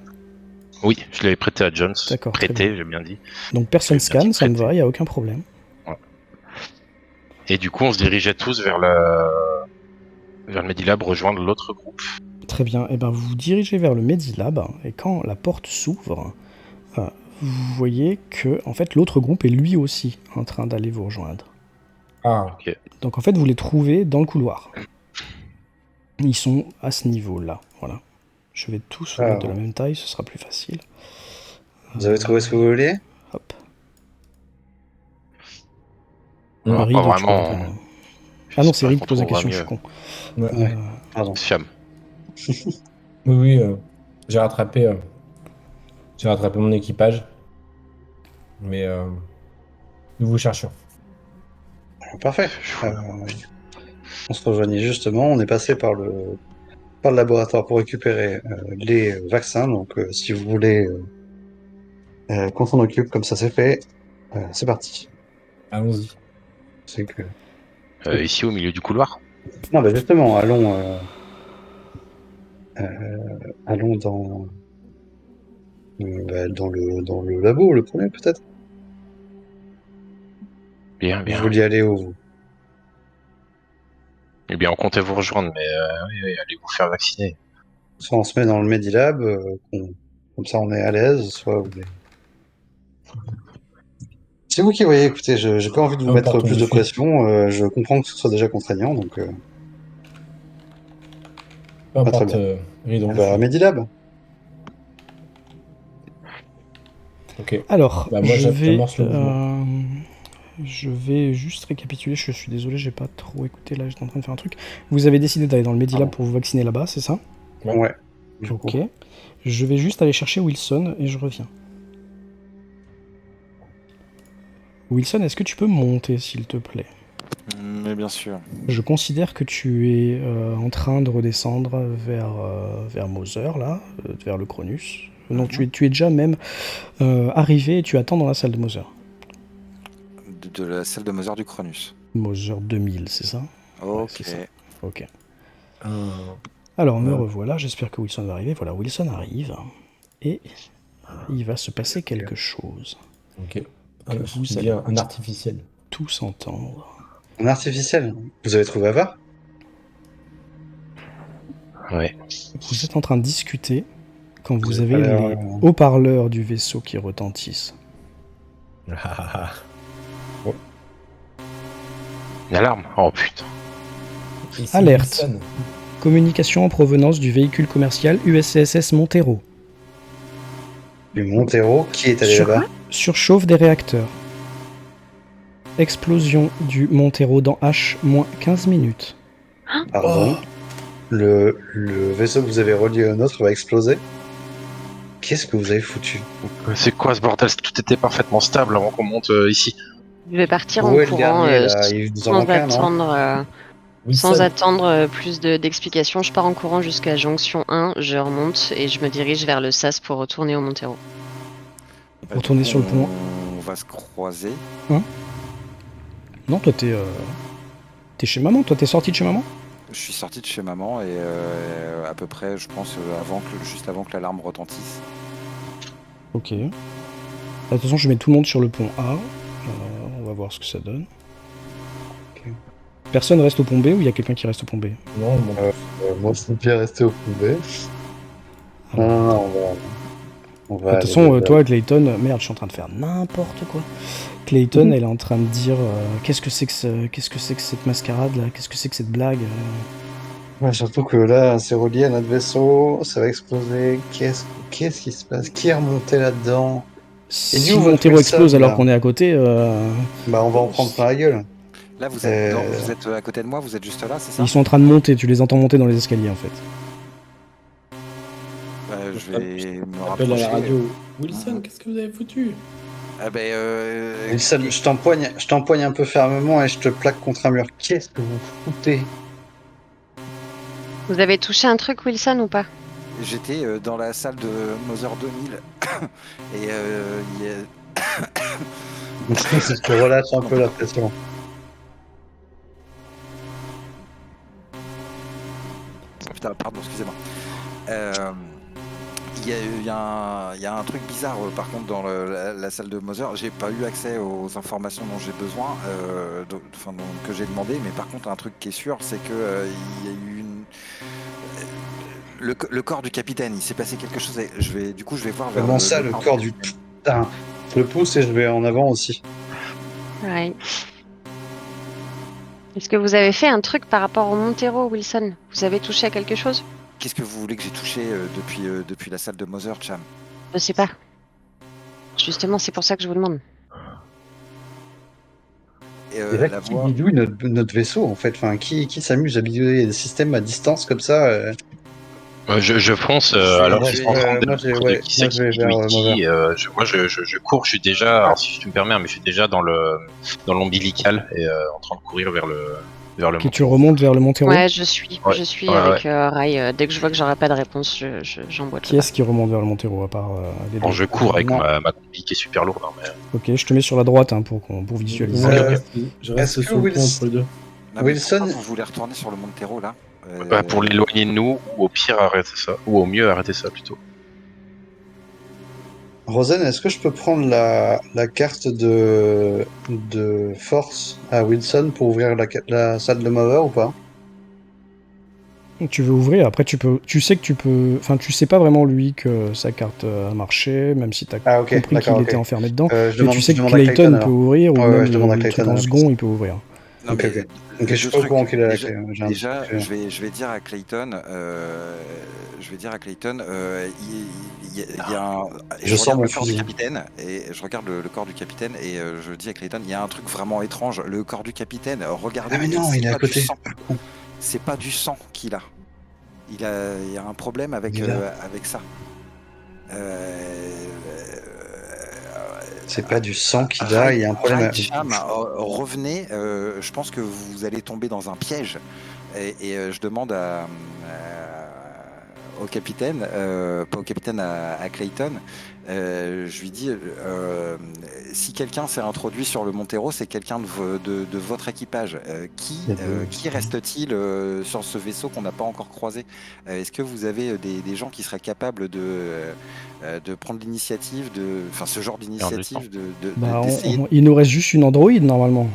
Oui, je l'avais prêté à Jones. D'accord, très Prêté, bien. j'ai bien dit. Donc personne J'ai bien dit scanne, ça me prêté. va, il n'y a aucun problème. Ouais. Et du coup, on se dirigeait tous vers le Medilab, rejoindre l'autre groupe. Très bien, et ben vous vous dirigez vers le Medilab, et quand la porte s'ouvre, vous voyez que en fait l'autre groupe est lui aussi en train d'aller vous rejoindre. Ah, Ok. Donc en fait vous les trouvez dans le couloir. Ils sont à ce niveau-là, voilà. Je vais tous vous mettre de la même taille, ce sera plus facile. Vous avez trouvé ce que vous vouliez? Hop. Alors, Reed, pas tu peux vraiment. répondre. Ah non, c'est Reed qui pose la question, je mieux. suis con. Ouais, pardon. Siam. Oui, j'ai rattrapé mon équipage. Mais nous vous cherchions. Parfait. On se rejoignait justement, on est passé par le laboratoire pour récupérer les vaccins, donc si vous voulez qu'on s'en occupe, comme ça c'est fait, c'est parti. Allons-y. C'est que... Ici au milieu du couloir. Non, bah justement, allons dans le labo, le premier peut-être. Bien, Vous bien. vouliez aller où vous? Eh bien, on comptait vous rejoindre, mais oui, allez vous faire vacciner. Soit on se met dans le Medilab, comme ça on est à l'aise, soit vous voulez. C'est vous qui voyez, écoutez, j'ai pas envie de vous Peu mettre importe, on plus vous de suit. pression, je comprends que ce soit déjà contraignant, donc Peu très importe, bien. Reed, on vous Bah, suit. Medilab. Ok. Alors, Bah, moi, je vais j'amorce le mouvement. Je vais juste récapituler, je suis désolé, j'ai pas trop écouté, là j'étais en train de faire un truc. Vous avez décidé d'aller dans le Medilab pour vous vacciner là-bas, c'est ça? Ouais. Du coup. Ok. Je vais juste aller chercher Wilson et je reviens. Wilson, est-ce que tu peux monter, s'il te plaît? Mais bien sûr. Je considère que tu es en train de redescendre vers Moser, là, vers le Cronus. Non, tu es déjà même arrivé et tu attends dans la salle de Moser. De la salle de Moser du Cronus. Moser 2000, c'est ça? Ok. Ouais, c'est ça. Ok. Alors, me revoilà, j'espère que Wilson va arriver. Voilà, Wilson arrive. Et il va se passer quelque chose. Ok. Que vous Il allez y a un artificiel. tous entendre. En artificiel. Vous avez trouvé Ava? Ouais. Vous êtes en train de discuter quand vous avez Alors, les haut-parleurs du vaisseau qui retentissent. Une alarme. Oh putain. Et c'est Alerte. Wilson. Communication en provenance du véhicule commercial USCSS Montero. Du Montero, qui est allé Sur- là-bas? Surchauffe des réacteurs. Explosion du Montero dans H, moins 15 minutes. Pardon. Le vaisseau que vous avez relié au nôtre va exploser? Qu'est-ce que vous avez foutu? C'est quoi ce bordel? Tout était parfaitement stable avant qu'on monte ici. Je vais partir Où en est le courant dernier, là? Il nous en sans manque un, non? attendre, Wilson. sans attendre plus d'explications. Je pars en courant jusqu'à Jonction 1, je remonte et je me dirige vers le SAS pour retourner au Montero. Bah, Retourner du coup, sur le pont. On va se croiser. Non, toi t'es chez maman, toi t'es sorti de chez maman? Je suis sorti de chez maman et à peu près, je pense, juste avant que l'alarme retentisse. Ok. De toute façon, je mets tout le monde sur le pont A. On va voir ce que ça donne. Ok. Personne reste au pont B ou il y a quelqu'un qui reste au pont B? Non, bon. Moi, je suis bien resté au poulet. Non, on va De toute façon, toi, Clayton, merde, je suis en train de faire n'importe quoi. Clayton, elle est en train de dire qu'est-ce que c'est que cette mascarade là? Qu'est-ce que c'est que cette blague? Ouais, surtout que là, c'est relié à notre vaisseau, ça va exploser. Qu'est-ce qui se passe? Qui est remonté là-dedans? Si où le votre Montero Wilson, explose alors là qu'on est à côté, Bah, on va en prendre plein la gueule. Là, vous êtes à côté de moi, vous êtes juste là, c'est ça? ils sont en train de monter, tu les entends monter dans les escaliers en fait. Je vais me Appelle à rapprocher. la radio. Wilson, qu'est-ce que vous avez foutu? Ah ben, Wilson, je t'empoigne un peu fermement et je te plaque contre un mur. Qu'est-ce que vous foutez? Vous avez touché un truc, Wilson, ou pas? j'étais dans la salle de Moser 2000 et il y a... Je te relâche un peu la pression. Putain, pardon, excusez-moi. Il y a un truc bizarre par contre dans la salle de Moser. J'ai pas eu accès aux informations dont j'ai besoin, que j'ai demandé, mais par contre un truc qui est sûr, c'est que il y a eu le corps du capitaine. Il s'est passé quelque chose. Je vais voir vers Comment ça, le corps du putain? Je le pousse et je vais en avant aussi. Ouais. Est-ce que vous avez fait un truc par rapport au Montero, Wilson? Vous avez touché à quelque chose? Qu'est-ce que vous voulez que j'ai touché depuis la salle de Moser, Cham? Je sais pas. Justement, c'est pour ça que je vous demande. Et là, qui bidouille notre vaisseau, en fait? Enfin, qui s'amuse à bidouiller des systèmes à distance comme ça? Je fonce alors qu'ils sont en train de moi, qui c'est moi, qui je vais vers bidouille qui. Mover. Je cours, je suis déjà, alors, si tu me permets, mais je suis déjà dans l'ombilical et en train de courir vers le Ok, tu remontes vers le Montero. Ouais, je suis Ouais, avec Rai. Dès que je vois que j'aurai pas de réponse, j'emboîte. Qui est-ce qui remonte vers le Montero à part les deux? Bon, je cours avec Non. ma combi qui est super lourde. Hein, mais... Ok, je te mets sur la droite pour visualiser. Je reste Est-ce que sur le pont entre les deux. Non, mais Wilson- pourquoi vous voulez retourner sur le Montero là? pour l'éloigner de nous, ou au pire arrêter ça, ou au mieux arrêter ça plutôt. Rosen, est-ce que je peux prendre la carte de force à Wilson pour ouvrir la salle de Mover ou pas? Tu veux ouvrir, après tu sais que tu peux... Enfin, tu sais pas vraiment lui que sa carte a marché, même si t'as Ah, ok, compris qu'il d'accord, était ok. enfermé dedans. Je Mais demande- tu sais je que demande à Clayton Clayton, peut alors. ouvrir, ou Ouais, même je demande à le Clayton, truc en alors. second, il peut ouvrir. Non, Ok, mais ok. Ok, je suis deux pas au courant trucs. qu'il a la Déjà, clé. J'ai un déjà, truc. je vais dire à Clayton, je vais dire à Clayton, il y a un... Je sors regarde mon le corps du fusil. capitaine, et je regarde le corps du capitaine, et je dis à Clayton, il y a un truc vraiment étrange. Le corps du capitaine, regardez, Ah mais non, c'est il est à pas du côté. sang. C'est pas du sang qu'il a. Il y a un problème avec, Il est là. avec ça. C'est pas du sang qu'il a, il y a un problème Rai, avec... Cham, revenez, je pense que vous allez tomber dans un piège. Et je demande au capitaine, pas au capitaine, à Clayton, je lui dis, si quelqu'un s'est introduit sur le Montero, c'est quelqu'un de votre équipage. Qui reste-t-il sur ce vaisseau qu'on n'a pas encore croisé? Est-ce que vous avez des gens qui seraient capables de prendre l'initiative, enfin ce genre d'initiative, d'essayer il nous reste juste une androïde normalement.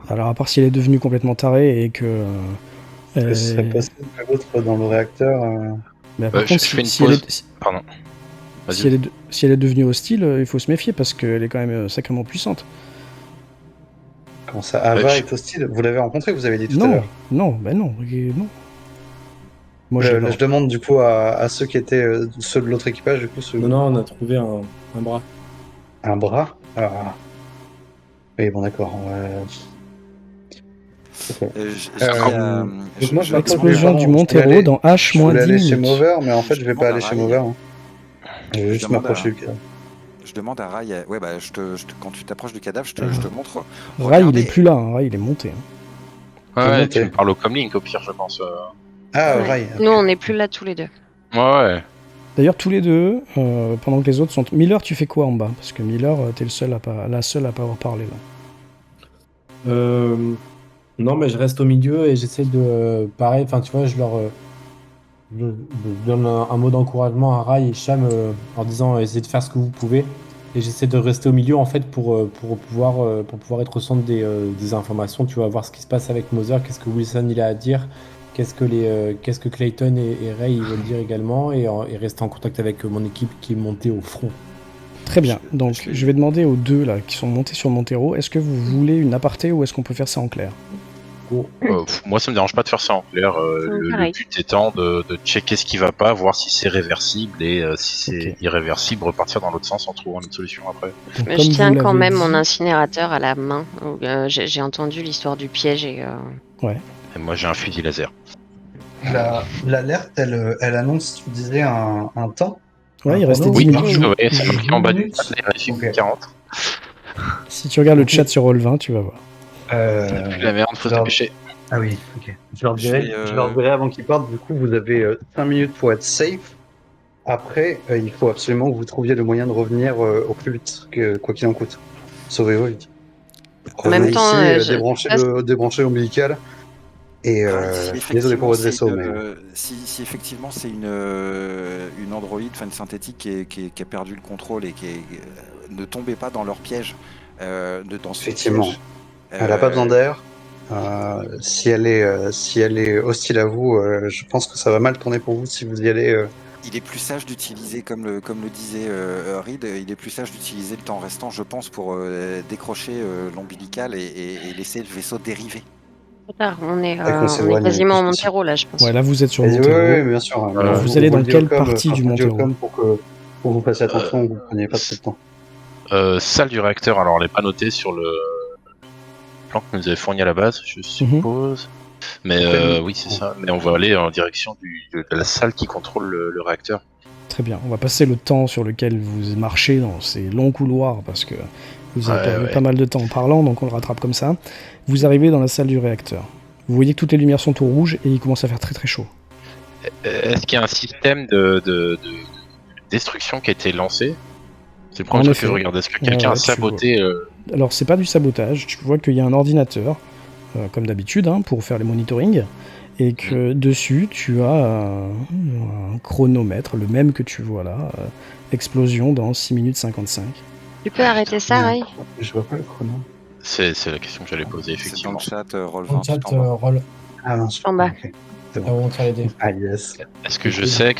Alors à part si elle est devenue complètement tarée et que... Ce serait possible que l'autre dans le réacteur... Mais par contre, je fais une pause. Pardon. Si elle est devenue hostile, il faut se méfier parce qu'elle est quand même sacrément puissante. Comment ça, Ava est hostile? Vous l'avez rencontré, vous avez dit tout à l'heure? Non. Moi, je demande du coup à ceux qui étaient ceux de l'autre équipage, du coup. Non, on a trouvé un bras. Un bras? Oui, bon, d'accord. L'explosion du Montero dans H-10 minutes. Je voulais aller chez Mover, mais en fait, je vais pas aller chez Mover. Je vais juste m'approcher du cadavre. Je demande à Rai, quand tu t'approches du cadavre, je te montre. Rai, il est plus là, Rai, il est monté. Ouais, tu me parles au comlink au pire, je pense. Rai. Nous, on n'est plus là tous les deux. Ouais. D'ailleurs, tous les deux, pendant que les autres sont... Miller, tu fais quoi en bas? Parce que Miller, t'es la seule à pas avoir parlé là. Non, mais je reste au milieu et j'essaie de... pareil, enfin, tu vois, je donne un mot d'encouragement à Rai et Cham en disant essayez de faire ce que vous pouvez. Et j'essaie de rester au milieu en fait pour pouvoir être au centre des informations. Tu vas voir ce qui se passe avec Moser, qu'est-ce que Wilson il a à dire, qu'est-ce que Clayton et Ray ils veulent dire également, et rester en contact avec mon équipe qui est montée au front. Très bien, donc je vais demander aux deux là qui sont montés sur Montero, est-ce que vous voulez une aparté ou est-ce qu'on peut faire ça en clair? Moi ça me dérange pas de faire ça en clair, le but étant de checker ce qui va pas, voir si c'est réversible et si c'est irréversible, repartir dans l'autre sens en trouvant une solution après. Mais je tiens quand même mon incinérateur à la main, j'ai entendu l'histoire du piège et... Ouais. Et moi j'ai un fusil laser. L'alerte, elle annonce, tu disais, un temps? Ouais, il restait 10 minutes. Oui, c'est marqué en bas du chat, il reste 40. Si tu regardes le chat sur Roll20, tu vas voir. La merde, faut se dépêcher. Ah oui, ok. Je leur dirai avant qu'ils partent, du coup, vous avez 5 minutes pour être safe. Après, il faut absolument que vous trouviez le moyen de revenir au plus vite, quoi qu'il en coûte. Sauvez-vous vite. En même temps, débrancher l'ombilical. Et désolé pour votre vaisseau, mais... Si effectivement c'est une androïde, une synthétique qui a perdu le contrôle et ne tombez pas dans leur piège. Dans ce Effectivement. piège. Elle n'a pas besoin d'air. Si elle est hostile à vous, je pense que ça va mal tourner pour vous si vous y allez. Il est plus sage d'utiliser, comme le disait Reed, il est plus sage d'utiliser le temps restant, je pense, pour décrocher l'ombilical et laisser le vaisseau dériver. On est quasiment au Montero là, je pense. Ouais, là vous êtes sur le Montero. Oui, bien sûr. Vous allez dans quelle partie du Montero? Pour vous fassiez attention, vous ne preniez pas trop de temps. Salle du réacteur, alors elle n'est pas notée sur le plan que nous avait fourni à la base, je suppose. Mais oui, c'est ça. Mais on va aller en direction de la salle qui contrôle le réacteur. Très bien. On va passer le temps sur lequel vous marchez dans ces longs couloirs parce que vous avez perdu pas mal de temps en parlant, donc on le rattrape comme ça. Vous arrivez dans la salle du réacteur. Vous voyez que toutes les lumières sont tout rouges et il commence à faire très très chaud. Est-ce qu'il y a un système de destruction qui a été lancé? C'est le premier truc que je regarde. Est-ce que quelqu'un a saboté Alors c'est pas du sabotage. Tu vois qu'il y a un ordinateur, comme d'habitude, pour faire les monitorings, et que dessus tu as un chronomètre, le même que tu vois là, explosion dans 6 minutes 55. Tu peux arrêter ça, Ray? Je vois pas le chrono. C'est la question que j'allais poser, effectivement. C'est dans le chat, Roll20. Roll. Ah non, en bas. Okay. On tire les dés. Ah yes. Est-ce que je sais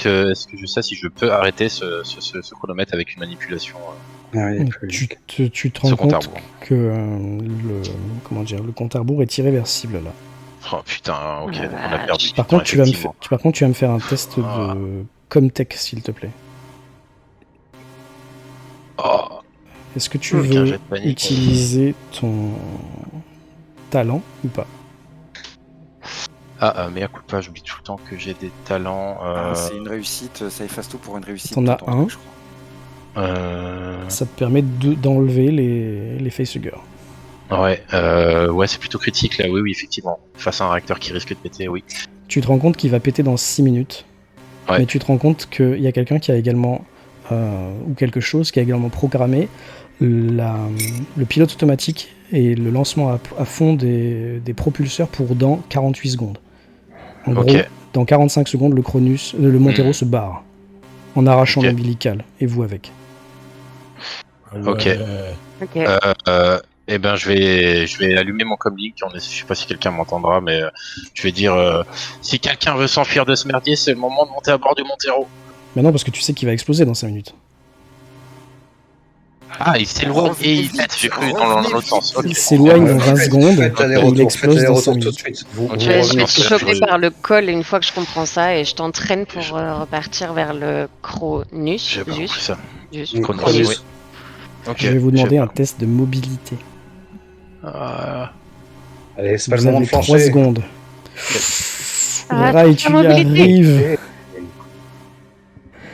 si je peux arrêter ce chronomètre avec une manipulation tu te rends compte que le compte à rebours est irréversible là. Oh putain, ok, donc on a vache. perdu du Par temps, contre, tu vas effectivement. me faire un test Ah. de Comtech, s'il te plaît. Oh, Est-ce que tu avec un veux jet de panique. utiliser ton talent ou pas? Mais à coup de pas, j'oublie tout le temps que j'ai des talents. C'est une réussite, ça efface tout pour une réussite. T'en as de ton un. truc, je crois. Ça te permet d'enlever les facehuggers. Ouais, c'est plutôt critique là, oui, effectivement. Face à un réacteur qui risque de péter, oui. Tu te rends compte qu'il va péter dans 6 minutes. Ouais. Mais tu te rends compte qu'il y a quelqu'un qui a également, ou quelque chose qui a également programmé le pilote automatique et le lancement à fond des propulseurs pour dans 48 secondes. En Ok. gros, dans 45 secondes, le Montero se barre en arrachant Ok. l'ombilical, et vous avec. Ok. Ok. Eh ben, je vais allumer mon comlink. Je sais pas si quelqu'un m'entendra, mais je vais dire si quelqu'un veut s'enfuir de ce merdier, c'est le moment de monter à bord du Montero. Mais non, parce que tu sais qu'il va exploser dans 5 minutes. Ah, il s'éloigne et il pète. J'ai cru dans l'autre sens. Ok. Il s'éloigne dans 20 secondes Faites et il l'aller-retour, explose faites dans l'aller-retour 5 tout de minutes. suite. Vous Ok. Je vais revenez te sur- choper par le col une fois que je comprends ça et je t'entraîne pour repartir vers le Cronus. J'ai pas compris ça. Juste. Cronus, Cronus. oui. Ok. Je vais vous demander J'ai un pas- test de mobilité. Allez, c'est pas Vous le moment avez de 3 flancher. seconde. Ah, Rai, la tu y mobilité. arrives.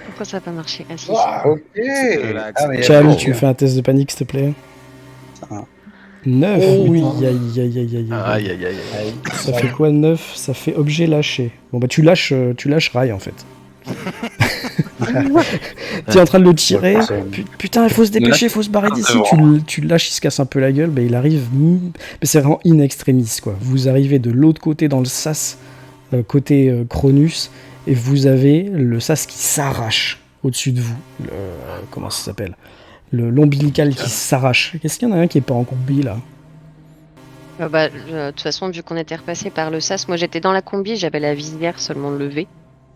Pourquoi ça n'a pas marché? Ah si. Ah, ok. La Ah, mais Cham, d'accord. tu me fais un test de panique, s'il te plaît. Ça. 9. Oh, Oui, putain. aïe, aïe, aïe, aïe, aïe. Aïe. Aïe. Ça fait quoi 9? Ça fait objet lâché. Bon bah tu lâches Rai en fait. Tu es en train de le tirer. Ouais, ça- Putain, il faut se dépêcher, il faut se barrer d'ici. Tu le lâches, il se casse un peu la gueule. Bah, il arrive. Mais c'est vraiment in extremis quoi. Vous arrivez de l'autre côté dans le sas, côté Cronus, et vous avez le sas qui s'arrache au-dessus de vous. Comment ça s'appelle? L'ombilical qui s'arrache. Qu'est-ce qu'il y en a un qui est pas en combi là? De toute façon, vu qu'on était repassé par le sas, moi j'étais dans la combi, j'avais la visière seulement levée.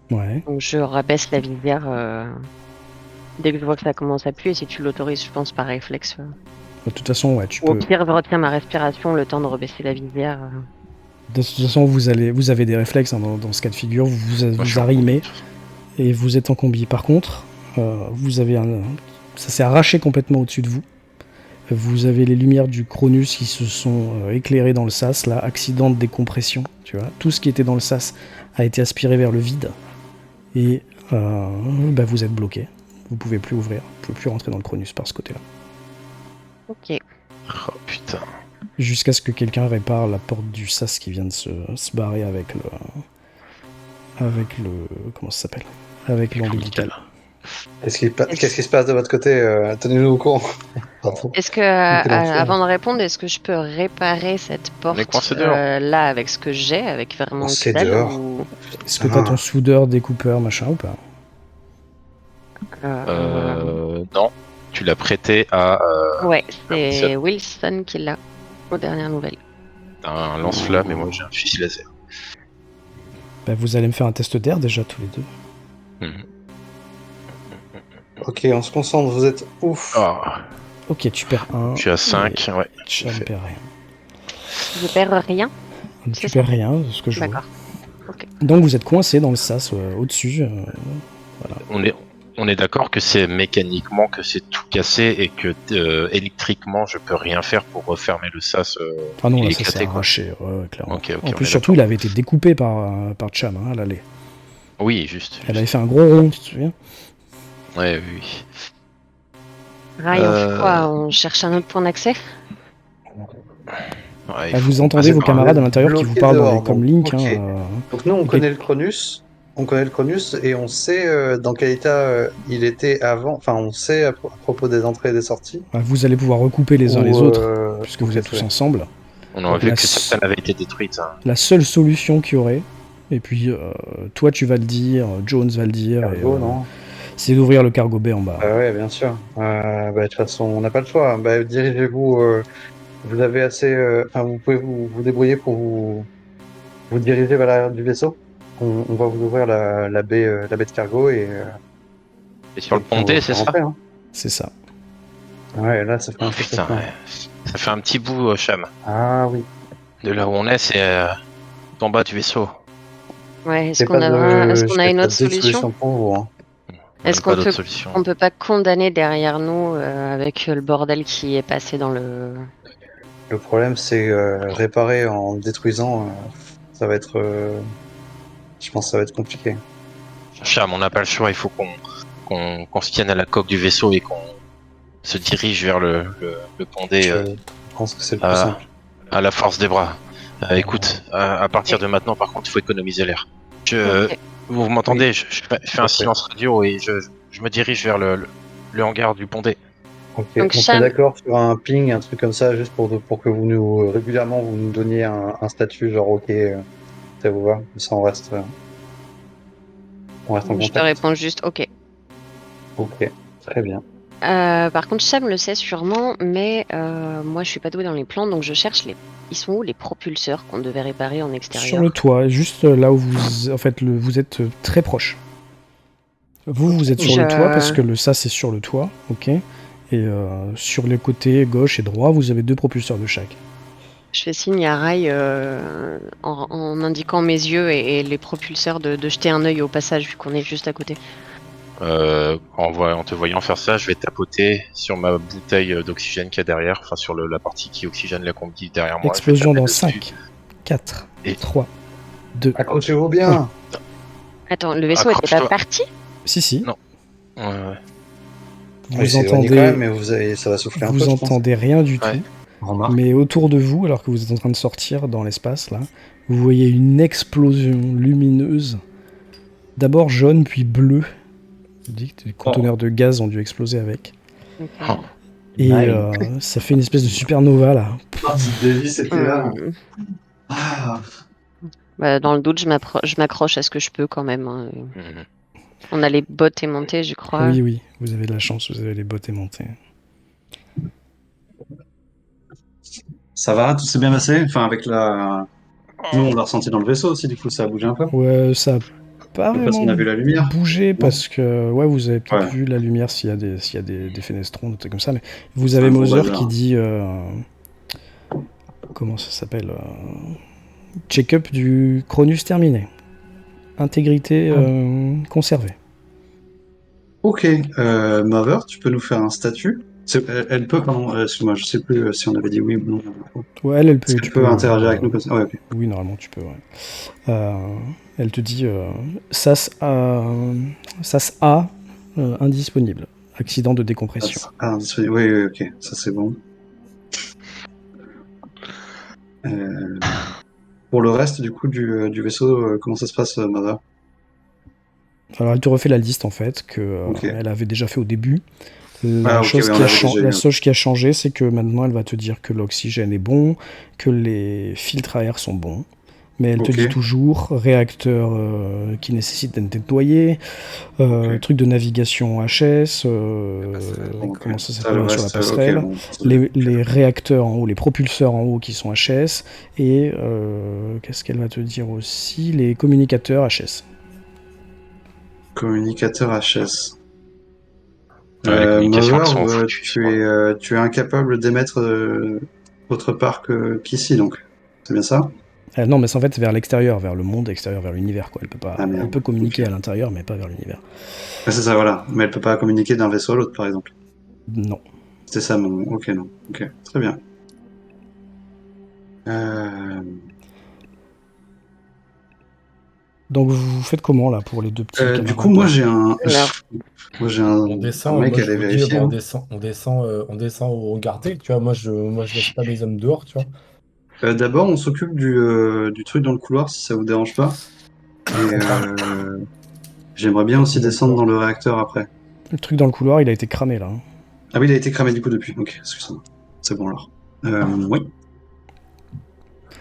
Ouais. Donc je rabaisse la visière dès que je vois que ça commence à puer. Si tu l'autorises, je pense par réflexe. De toute façon, ouais, tu Ou au peux. pire, je retiens ma respiration le temps de rebaisser la visière. De toute façon, vous avez des réflexes hein, dans ce cas de figure. Vous arrimez et vous êtes en combi. Par contre, vous avez ça s'est arraché complètement au-dessus de vous. Vous avez les lumières du Cronus qui se sont éclairées dans le sas, là, accident de décompression, tu vois. Tout ce qui était dans le sas a été aspiré vers le vide. Et vous êtes bloqué. Vous pouvez plus ouvrir. Vous pouvez plus rentrer dans le Cronus par ce côté-là. Ok. Oh putain. Jusqu'à ce que quelqu'un répare la porte du sas qui vient de se barrer avec le... Comment ça s'appelle? Avec l'ombilical. Qu'est-ce qui se passe de votre côté? Tenez-nous au courant. Pardon. Est-ce que, avant de répondre, est-ce que je peux réparer cette porte coincé dehors. là avec ce que j'ai, avec vraiment Coincé que dalle, dehors. ou... Est-ce que t'as ton soudeur, découpeur, machin ou pas? Non. Tu l'as prêté à Ouais, c'est c'est- Wilson qui l'a, aux dernières nouvelles. un lance-flamme et moi j'ai un fusil laser. Vous allez me faire un test d'air déjà tous les deux. Ok, on se concentre, vous êtes ouf. Ah, Ok, tu perds 1. je suis à 5, ouais. Cham Fait. perd rien. Je perds rien. Tu C'est perds rien de ce que je vois. D'accord. Donc vous êtes coincé dans le sas au-dessus. On est d'accord que c'est mécaniquement que c'est tout cassé et que électriquement je peux rien faire pour refermer le sas. Ah non, il là est ça s'est éclaté, quoi. arraché, ouais, clairement. Ok, En on plus, est surtout, il avait été découpé par Cham hein, à l'aller. Oui, juste. Elle avait fait un gros rond, tu te souviens? Ouais, oui. Rai, on fait quoi? On cherche un autre point d'accès? Ouais, il faut Vous entendez passer vos par là. camarades à l'intérieur qui vous bloqué parlent dans dehors, les comlinks. donc, ok. Hein, Donc nous, on Ok. connaît le Cronus. On connaît le Cronus et on sait dans quel état il était avant. Enfin, on sait à propos des entrées et des sorties. Vous allez pouvoir recouper les uns Ou, les autres, puisque vous ok, êtes tous ouais. ensemble. On aurait vu La que certaines avaient été détruites. Hein. La seule solution qu'il y aurait, et puis toi tu vas le dire, Jones va le dire, Cargo, non? c'est d'ouvrir le cargo bay en bas. Ouais, bien sûr. De toute façon, on n'a pas le choix. Dirigez-vous. Vous avez assez. Enfin, vous pouvez vous débrouiller pour vous diriger vers l'arrière du vaisseau. On va vous ouvrir la baie de cargo et. Et sur le on pont D, va c'est ça? rentrer, hein. C'est ça. Ouais, là, ça fait un Oh, peu putain, plus. ouais. Ça fait un petit bout, Cham. Ah oui. De là où on est, c'est en bas du vaisseau. Ouais, est-ce J'ai qu'on pas a, est-ce de, qu'on a j'ai une pas autre d'autre solution? pour vous. Hein. Est-ce Pas qu'on d'autre peut, solution. on peut pas condamner derrière nous avec le bordel qui est passé dans le... Le problème, c'est réparer en détruisant. Ça va être, je pense, que ça va être compliqué. Cham, on n'a pas le choix. Il faut qu'on se tienne à la coque du vaisseau et qu'on se dirige vers le pondé Je pense que c'est le plus simple. à la force des bras. Écoute, à partir de maintenant, par contre, il faut économiser l'air. Ok. Vous m'entendez? Je fais un Parfait. silence radio et je me dirige vers le hangar du pondé. Ok, Donc, on s'est d'accord sur un ping, un truc comme ça, juste pour que vous nous régulièrement vous nous donniez un statut, genre ok, ça vous va, comme ça on reste en Je te contact. réponds juste OK. Ok, très bien. Par contre, Sam le sait sûrement, mais moi je suis pas douée dans les plans, donc je cherche les... Ils sont où les propulseurs qu'on devait réparer en extérieur? Sur le toit, juste là où vous, en fait, vous êtes très proche. Vous êtes sur le toit parce que ça c'est sur le toit, ok. Et sur les côtés gauche et droit, vous avez 2 propulseurs de chaque. Je fais signe à Rai en indiquant mes yeux et les propulseurs de jeter un œil au passage vu qu'on est juste à côté. En te voyant faire ça, je vais tapoter sur ma bouteille d'oxygène qu'il y a derrière, enfin sur la partie qui oxygène la combi derrière moi. Explosion Je vais dans taper 5, 4, Et- 3, 2. Accrochez-vous bien. Attends, le vaisseau était pas Accroche-toi. parti? Si. Non. Ouais. Vous Oui, c'est éloigné quand même, mais ça va souffler un peu, vous je pense. entendez rien du tout. Ouais. Remarque. Mais autour de vous, alors que vous êtes en train de sortir dans l'espace, là, vous voyez une explosion lumineuse. D'abord jaune, puis bleu. Je dis que des conteneurs de gaz ont dû exploser avec. Ok. Oh. Et Nice. ça fait une espèce de supernova, là. Davy, c'était là. Hum, Ah. bah, dans le doute, je m'accroche à ce que je peux quand même. Hein. Mhm. On a les bottes aimantées, je crois. Oui, vous avez de la chance, vous avez les bottes aimantées. Ça va, tout s'est bien passé. Enfin, avec la. Nous, on l'a ressenti dans le vaisseau aussi, du coup, ça a bougé un peu. Ouais, ça a pas Parce vraiment qu'on a vu la lumière. bougé, parce que ouais, vous avez peut-être Ouais. vu la lumière s'il y a des fenestrons, des trucs comme ça, mais vous avez un gros Mother bazar. qui dit comment ça s'appelle check-up du Cronus terminé. Intégrité conservée. Ok, Mother, tu peux nous faire un statut? Elle peut, pardon, excuse-moi, je sais plus si on avait dit oui ou non. Ouais, elle Est-ce peut, qu'elle peut interagir avec nous comme ça? Ouais, ok. Oui, normalement, tu peux, ouais. Elle te dit SAS A indisponible. Accident de décompression. Ah, oui, ok, ça c'est bon. Pour le reste, du coup, du vaisseau, comment ça se passe, Mother? Alors, elle te refait la liste, en fait, que Ok. elle avait déjà fait au début. La Ah, ok, chose oui, qui on a avait déjà eu, la hein. chose qui a changé, c'est que maintenant, elle va te dire que l'oxygène est bon, que les filtres à air sont bons. Mais elle te Ok. dit toujours réacteur qui nécessite d'être nettoyé, Ok. truc de navigation HS, Ok. comment ça Ça, s'appelle le sur la reste, passerelle, ok, bon. les réacteurs en haut, les propulseurs en haut qui sont HS, et qu'est-ce qu'elle va te dire aussi, les communicateurs HS. Communicateur HS. Ouais, les communications Mother, sont foutues, je crois. tu es incapable d'émettre autre part qu'ici, donc. C'est bien ça? Non, mais c'est en fait vers l'extérieur, vers le monde extérieur, vers l'univers, quoi. Ah, merde. Elle peut communiquer Ok. à l'intérieur, mais pas vers l'univers. Ah, c'est ça, voilà. Mais elle peut pas communiquer d'un vaisseau à l'autre, par exemple. Non. C'est ça mon. Ok, non. Ok, très bien. Donc vous faites comment là pour les 2 petits Du camarades coup, moi là j'ai un. Alors. Moi j'ai un. On descend, mec moi à je aller vous dis, vérifier. bon, Hein. on descend au regardé, tu vois, moi je laisse pas mes hommes dehors, tu vois. D'abord, on s'occupe du truc dans le couloir, si ça vous dérange pas. Et j'aimerais bien aussi descendre dans le réacteur après. Le truc dans le couloir, il a été cramé là. Ah oui, il a été cramé du coup depuis. Ok, excuse-moi. C'est bon alors. Oui.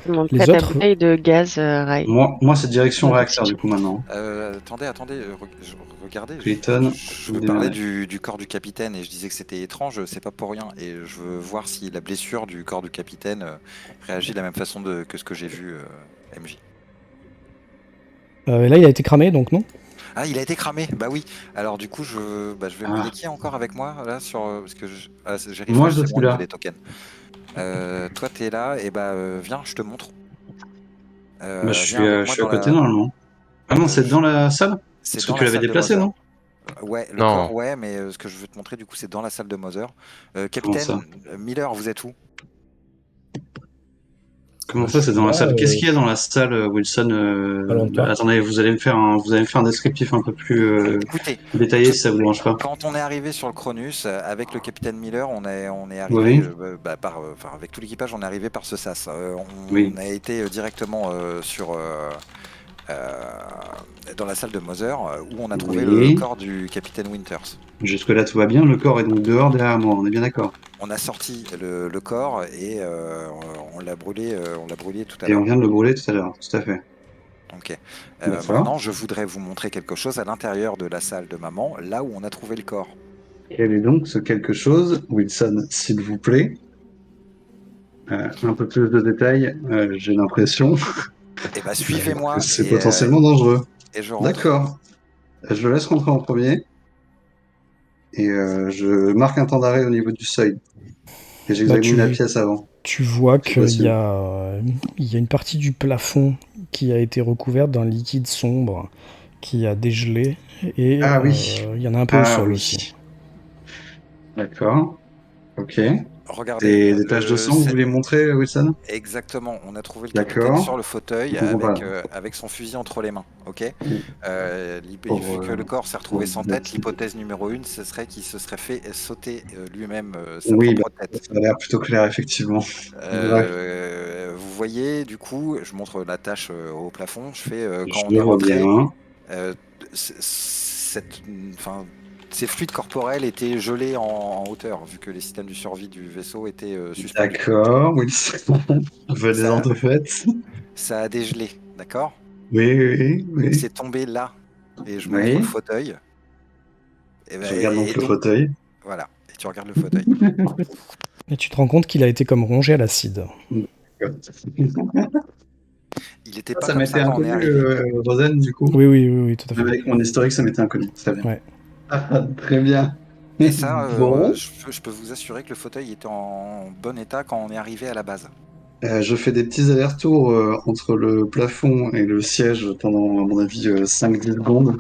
Montre Les ta autres, bouteille de gaz, Rai. Moi c'est direction réacteur du coup maintenant. Attendez, regardez, Clayton, je veux parler du corps du capitaine et je disais que c'était étrange, c'est pas pour rien. Et je veux voir si la blessure du corps du capitaine réagit de la même façon que ce que j'ai vu MJ. là il a été cramé donc non. Ah, il a été cramé, bah oui. Alors du coup, je vais me qui est encore avec moi là sur parce que j'ai Moi, refresh, je c'est suis bon, il y a là. des tokens. Toi t'es là et viens, je te montre. Bah, je suis, Viens avec je moi suis à dans côté la. normalement. Ah non, c'est dans la salle? C'est Parce que dans tu la l'avais salle de déplacé, Mother. non? Ouais, le Non. corps, ouais, mais ce que je veux te montrer, du coup, c'est dans la salle de Mother. Comment ça? Capitaine Miller, vous êtes où? Comment Je ça, c'est suis dans la là, salle? Qu'est-ce qu'il y a dans la salle, Wilson? pas loin de toi. Attendez, vous allez me faire un descriptif un peu plus Écoutez, détaillé si ça vous dérange pas. quand on est arrivé sur le Cronus, avec le capitaine Miller, on est arrivé Oui, enfin, avec tout l'équipage, on est arrivé par ce sas. oui. On a été directement euh, dans la salle de Mother, où on a trouvé le Oui. corps du capitaine Winters. Jusque-là, tout va bien. Le corps est donc dehors derrière moi. On est bien d'accord. On a sorti le corps et on l'a brûlé tout à Et on l'heure. vient de le brûler tout à l'heure. Tout à fait. Ok. D'accord. Maintenant, je voudrais vous montrer quelque chose à l'intérieur de la salle de maman, là où on a trouvé le corps. Quel est donc ce quelque chose, Wilson, s'il vous plaît? Un peu plus de détails. J'ai l'impression Eh ben, que suivez-moi c'est potentiellement dangereux. et je rentre. D'accord. Je le laisse rentrer en premier et je marque un temps d'arrêt au niveau du seuil. Et Bah, j'examine la pièce avant, tu vois si qu'il possible. il y a une partie du plafond qui a été recouverte d'un liquide sombre qui a dégelé et Ah oui. il y en a un peu au Ah sol oui. aussi. D'accord. Ok. Regardez, Des taches de sang, vous voulez montrer, Wilson? exactement. On a trouvé le capitaine sur D'accord. le fauteuil Je comprends pas. avec son fusil entre les mains. Ok. Pour, Vu que le corps s'est retrouvé sans tête, merci. l'hypothèse numéro 1, ce serait qu'il se serait fait sauter lui-même sa Oui, bah, propre tête. ça a l'air plutôt clair, effectivement. Bref, Vous voyez, du coup, je montre la tâche au plafond. Je fais quand je on le est vois rentré, bien. euh, enfin, ces fluides corporels étaient gelés en hauteur, vu que les systèmes du survie du vaisseau étaient suspendus. D'accord, Wilson. Venez en Ça, de fait. ça a dégelé, d'accord? Oui, oui, Et oui. c'est tombé là. Et je montre le Oui. fauteuil. Je regarde donc Et le donc, fauteuil. voilà. Et tu regardes le fauteuil. Et tu te rends compte qu'il a été comme rongé à l'acide. Il n'était pas Ça comme ça m'était quand on est inconnu, arrivé. Rosen, du coup. Oui, tout à Même fait. avec mon historique, ça m'était inconnu. Très bien. Ouais. Ah, très bien. Et ça, Bon. je peux vous assurer que le fauteuil était en bon état quand on est arrivé à la base. Je fais des petits allers-retours entre le plafond et le siège pendant, à mon avis, 5-10 secondes.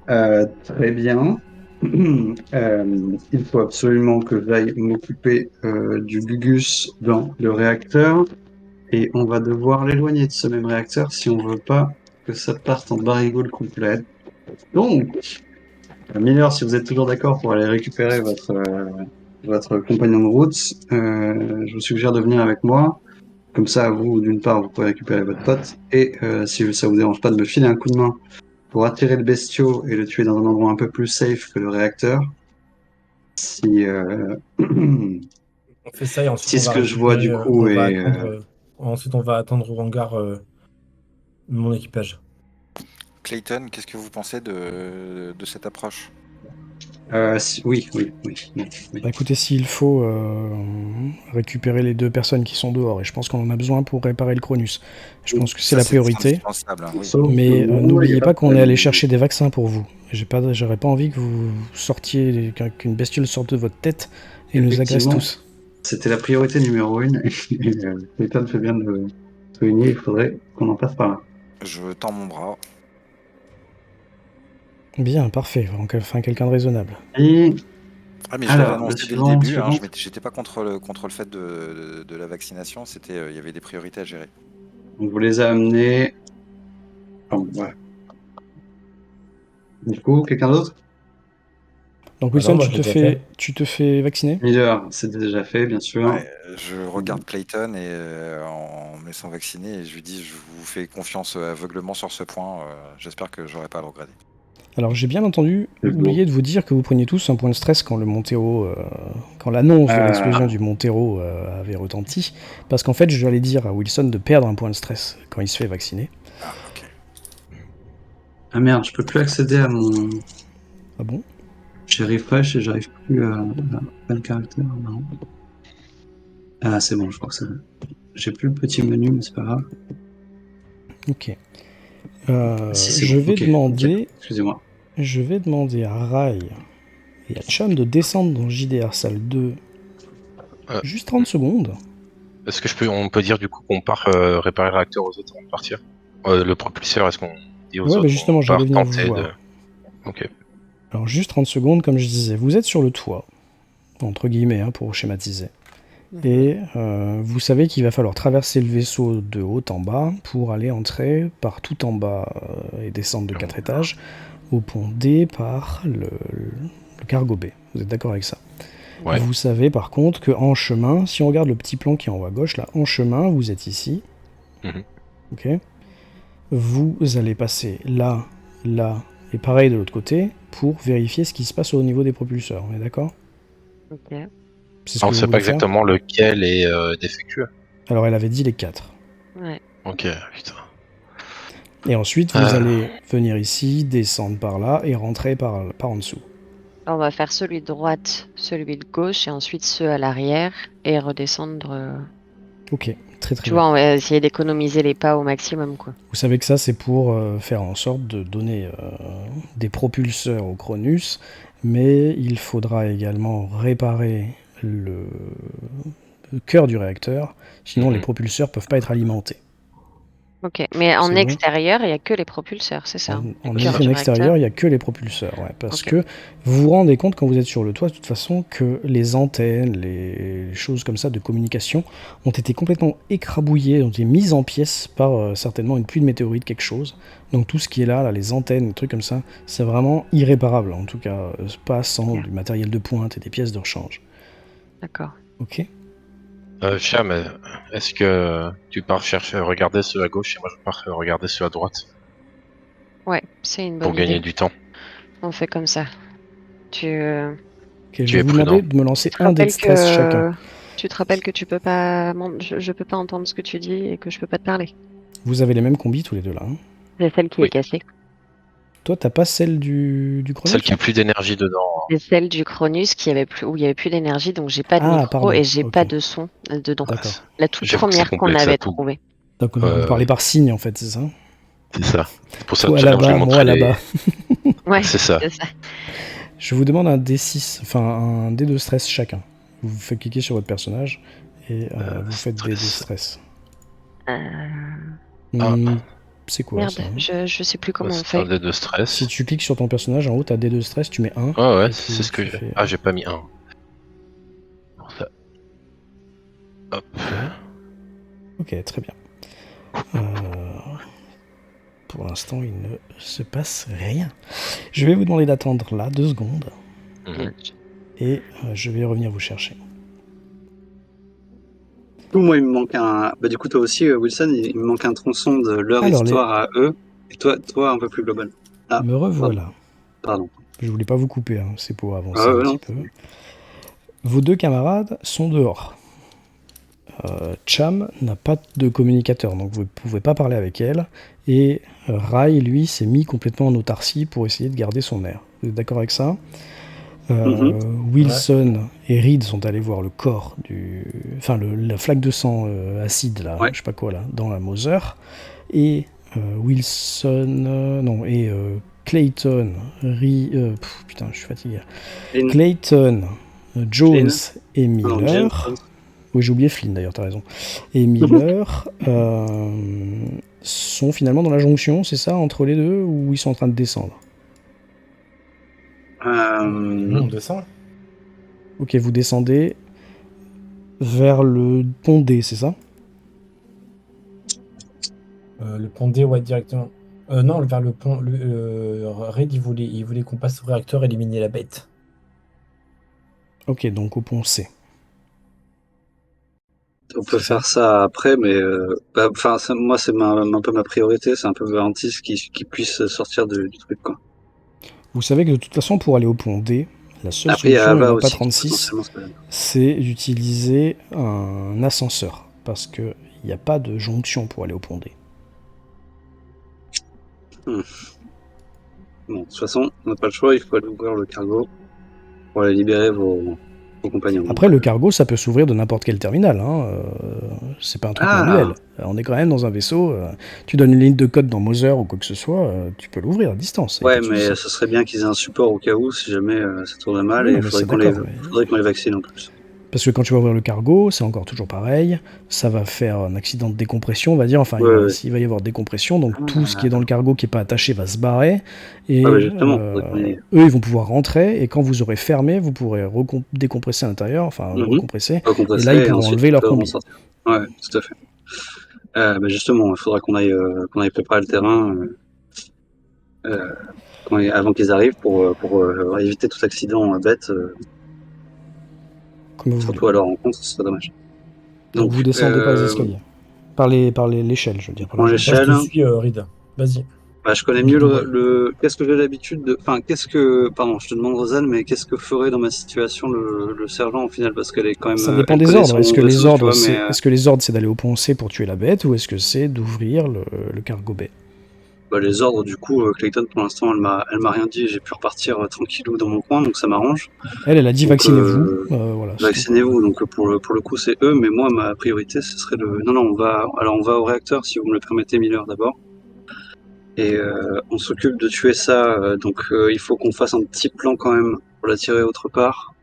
Très bien. Il faut absolument que j'aille m'occuper du Gugus dans le réacteur. Et on va devoir l'éloigner de ce même réacteur si on veut pas que ça parte en barrigoule complète. Donc, Miller, si vous êtes toujours d'accord pour aller récupérer votre compagnon de route, je vous suggère de venir avec moi. Comme ça, vous, d'une part, vous pouvez récupérer votre pote. Et si ça vous dérange pas de me filer un coup de main pour attirer le bestiau et le tuer dans un endroit un peu plus safe que le réacteur. Si, On fait ça et ensuite si on ce va que je vois du récupérer, coup on va est... attendre, ensuite on va attendre au hangar mon équipage. Clayton, qu'est-ce que vous pensez de cette approche? oui. Bah écoutez, s'il faut récupérer les deux personnes qui sont dehors, et je pense qu'on en a besoin pour réparer le Cronus. Je pense que c'est Ça, la c'est priorité. indispensable, hein, oui. Sauf que Mais bon, il y n'oubliez a pas de qu'on est allé problème. chercher des vaccins pour vous. J'aurais pas envie que vous sortiez, qu'une bestiole sorte de votre tête et nous agresse Effectivement, tous. c'était la priorité numéro 1. Clayton fait bien de le souligner, il faudrait qu'on en passe par là. Je tends mon bras. Bien, parfait. Enfin, quelqu'un de raisonnable. Et Ah, mais je l'avais alors, annoncé dès le début, hein, j'étais pas contre le fait de la vaccination, il y avait des priorités à gérer. on vous les a amenés. Oh, ouais. Du coup, quelqu'un d'autre? Donc Ah non, Wilson, moi je l'ai déjà fait. tu te fais vacciner? Miller, c'est déjà fait, bien sûr. Ouais, je regarde Clayton et en me laissant vacciner et je lui dis je vous fais confiance aveuglement sur ce point, j'espère que j'aurai pas à le regretter. Alors j'ai bien entendu C'est beau. oublier de vous dire que vous preniez tous un point de stress quand le Montero, quand l'annonce de l'explosion du Montero avait retenti, parce qu'en fait je vais dire à Wilson de perdre un point de stress quand il se fait vacciner. Ah, ok. Ah merde, je peux plus accéder à mon... Ah bon? J'ai refresh et j'arrive plus à le caractère. Non. Ah, c'est bon, je crois que c'est bon. J'ai plus le petit menu, mais c'est pas grave. Ok. Si, c'est je bon. vais Ok. demander, Excusez-moi. je vais demander à Rai et à Chum de descendre dans JDR salle 2 Euh. juste 30 secondes Est-ce que on peut dire du coup qu'on part réparer le réacteur aux autres avant de partir? Le propulseur, est-ce qu'on dit aux Ouais, autres bah justement, on j'allais part venir vous tenter de... voir. Ok. Alors juste 30 secondes, comme je disais, vous êtes sur le toit, entre guillemets, hein, pour schématiser. Et vous savez qu'il va falloir traverser le vaisseau de haut en bas pour aller entrer par tout en bas et descendre de 4 étages au pont D par le cargo B. Vous êtes d'accord avec ça? Ouais. Vous savez par contre qu'en chemin, si on regarde le petit plan qui est en haut à gauche, là, en chemin, vous êtes ici. Mhm. Ok. Vous allez passer là, là, et pareil de l'autre côté, pour vérifier ce qui se passe au niveau des propulseurs. On est d'accord? Ok. C'est ce On que ne vous sait pas voulez faire? exactement lequel est défectueux. Alors elle avait dit les 4. Ouais. Ok, putain. Et ensuite, vous allez venir ici, descendre par là et rentrer par en dessous. On va faire celui de droite, celui de gauche et ensuite ceux à l'arrière et redescendre. Ok, très très Tu bien. vois, on va essayer d'économiser les pas au maximum, quoi. Vous savez que ça, c'est pour faire en sorte de donner des propulseurs au Cronus, mais il faudra également réparer le cœur du réacteur, sinon les propulseurs peuvent pas être alimentés. Ok, mais en C'est bon. extérieur, il n'y a que les propulseurs, c'est ça? En Le cœur zone du extérieure, réacteur. il n'y a que les propulseurs, ouais, parce Ok. que vous vous rendez compte quand vous êtes sur le toit, de toute façon, que les antennes, les choses comme ça de communication ont été complètement écrabouillées, ont été mises en pièces par certainement une pluie de météorites, quelque chose. Donc tout ce qui est là, les antennes, les trucs comme ça, c'est vraiment irréparable, en tout cas, pas sans Bien. du matériel de pointe et des pièces de rechange. D'accord. Ok. Cham, est-ce que tu pars chercher, regarder ceux à gauche et moi je pars regarder ceux à droite Ouais, c'est une pour bonne gagner idée. du temps? On fait comme ça. Tu, Ok, je Tu vais es vous prudent. demander de me lancer tu te un dé de rappelles stress chacun. tu te rappelles que tu peux pas, je peux pas entendre ce que tu dis et que je peux pas te parler. Vous avez les mêmes combis tous les deux là. Hein. C'est celle qui Oui. est cassée. Toi, t'as pas celle du Cronus? Celle qui a plus d'énergie dedans. C'est celle du Cronus où il y avait plus d'énergie, donc j'ai pas de Ah, micro pardon, et j'ai ok. pas de son dedans. D'accord. La toute J'avoue que c'est première qu'on complexe à avait tout. trouvée. Donc vous parlez par signe en fait, c'est ça? C'est ça. C'est pour ça Toi tout à l'heure je lui là-bas, moi montrais les. là-bas. Ouais, C'est ça. c'est ça. Je vous demande un D6, enfin un dé de stress chacun. Vous faites cliquer sur votre personnage et vous faites des dés de stress. C'est quoi Merde, ça? je sais plus comment on C'est un fait. dé de stress. Si tu cliques sur ton personnage, en haut, t'as dé de stress, tu mets 1. Ouais, et c'est ce que tu j'ai. fais- Ah, j'ai pas mis un. Pour ça. Hop. Ok, très bien. Pour l'instant, il ne se passe rien. Je vais vous demander d'attendre là 2 secondes Mhm. et je vais revenir vous chercher. Du coup, moi, il me manque un. Bah, du coup, toi aussi, Wilson, il me manque un tronçon de leur Alors, histoire à eux. Et toi, un peu plus global. Ah, Me revoilà. pardon. Je voulais pas vous couper, hein, c'est pour avancer Ah un ouais, petit non. peu. Vos 2 camarades sont dehors. Cham n'a pas de communicateur, donc vous ne pouvez pas parler avec elle. Et Rai, lui, s'est mis complètement en autarcie pour essayer de garder son air. Vous êtes d'accord avec ça? Wilson et Reed sont allés voir le corps enfin la flaque de sang acide là, Ouais. je sais pas quoi là, dans la Mother. Et Clayton, putain, je suis fatigué. Flynn. Clayton, Jones et Non, Miller. James. Oui, j'ai oublié Flynn d'ailleurs, t'as raison. Et Miller sont finalement dans la jonction, c'est ça, entre les deux, ou ils sont en train de descendre? On descend. Ok, vous descendez vers le pont D, c'est ça? Le pont D, ouais, directement. Non, vers le pont. Raid, il voulait qu'on passe au réacteur et éliminer la bête. Ok, donc au pont C. On peut C'est faire ça après, mais enfin, moi, c'est un peu ma priorité. C'est un peu Valentis qui puisse sortir du truc, quoi. Vous savez que de toute façon, pour aller au pont D, la seule Après, il y a solution, il n'y Ava en a pas aussi. 36, Potentiellement, c'est pas mal. c'est d'utiliser un ascenseur. Parce qu'il n'y a pas de jonction pour aller au pont D. Bon, de toute façon, on n'a pas le choix. Il faut aller ouvrir le cargo pour aller libérer vos compagnons. Après, le cargo, ça peut s'ouvrir de n'importe quel terminal. Hein. C'est pas un truc manuel. On est quand même dans un vaisseau. Tu donnes une ligne de code dans Mother ou quoi que ce soit, tu peux l'ouvrir à distance. Y a Ouais, pas de mais souci. ce serait bien qu'ils aient un support au cas où, si jamais ça tourne mal, Oui, et non, il mais faudrait c'est d'accord, faudrait qu'on les vaccine en plus. Parce que quand tu vas ouvrir le cargo, c'est encore toujours pareil. Ça va faire un accident de décompression, on va dire. Enfin, il va y avoir décompression. Donc, tout ce qui est dans le cargo qui n'est pas attaché va se barrer. Et justement, eux, ils vont pouvoir rentrer. Et quand vous aurez fermé, vous pourrez décompresser à l'intérieur. Enfin, recompresser. Et là, ils pourront enlever leur combi. Ouais, tout à fait. Justement, il faudra qu'on aille préparer le terrain avant qu'ils arrivent pour éviter tout accident bête. Surtout à leur rencontre, ce serait dommage. Donc vous descendez par les escaliers. Par l'échelle, je veux dire. Par l'échelle. Je te suis, Reed. Vas-y. Je connais mieux qu'est-ce que j'ai l'habitude de... Enfin, pardon, je te demande, Rosanne, mais qu'est-ce que ferait dans ma situation le sergent, au final, parce qu'elle est quand même... Ça dépend des ordres. Est-ce que les ordres, c'est d'aller au pont C pour tuer la bête, ou est-ce que c'est d'ouvrir le cargo bay? Les ordres, du coup, Clayton, pour l'instant, elle m'a rien dit. J'ai pu repartir tranquillou dans mon coin, donc ça m'arrange. Elle a dit vaccinez-vous. Voilà, vaccinez-vous, donc pour le coup, c'est eux, mais moi, ma priorité, ce serait le... Non, on va au réacteur, si vous me le permettez, Miller, d'abord. Et on s'occupe de tuer ça, donc il faut qu'on fasse un petit plan quand même pour la tirer autre part,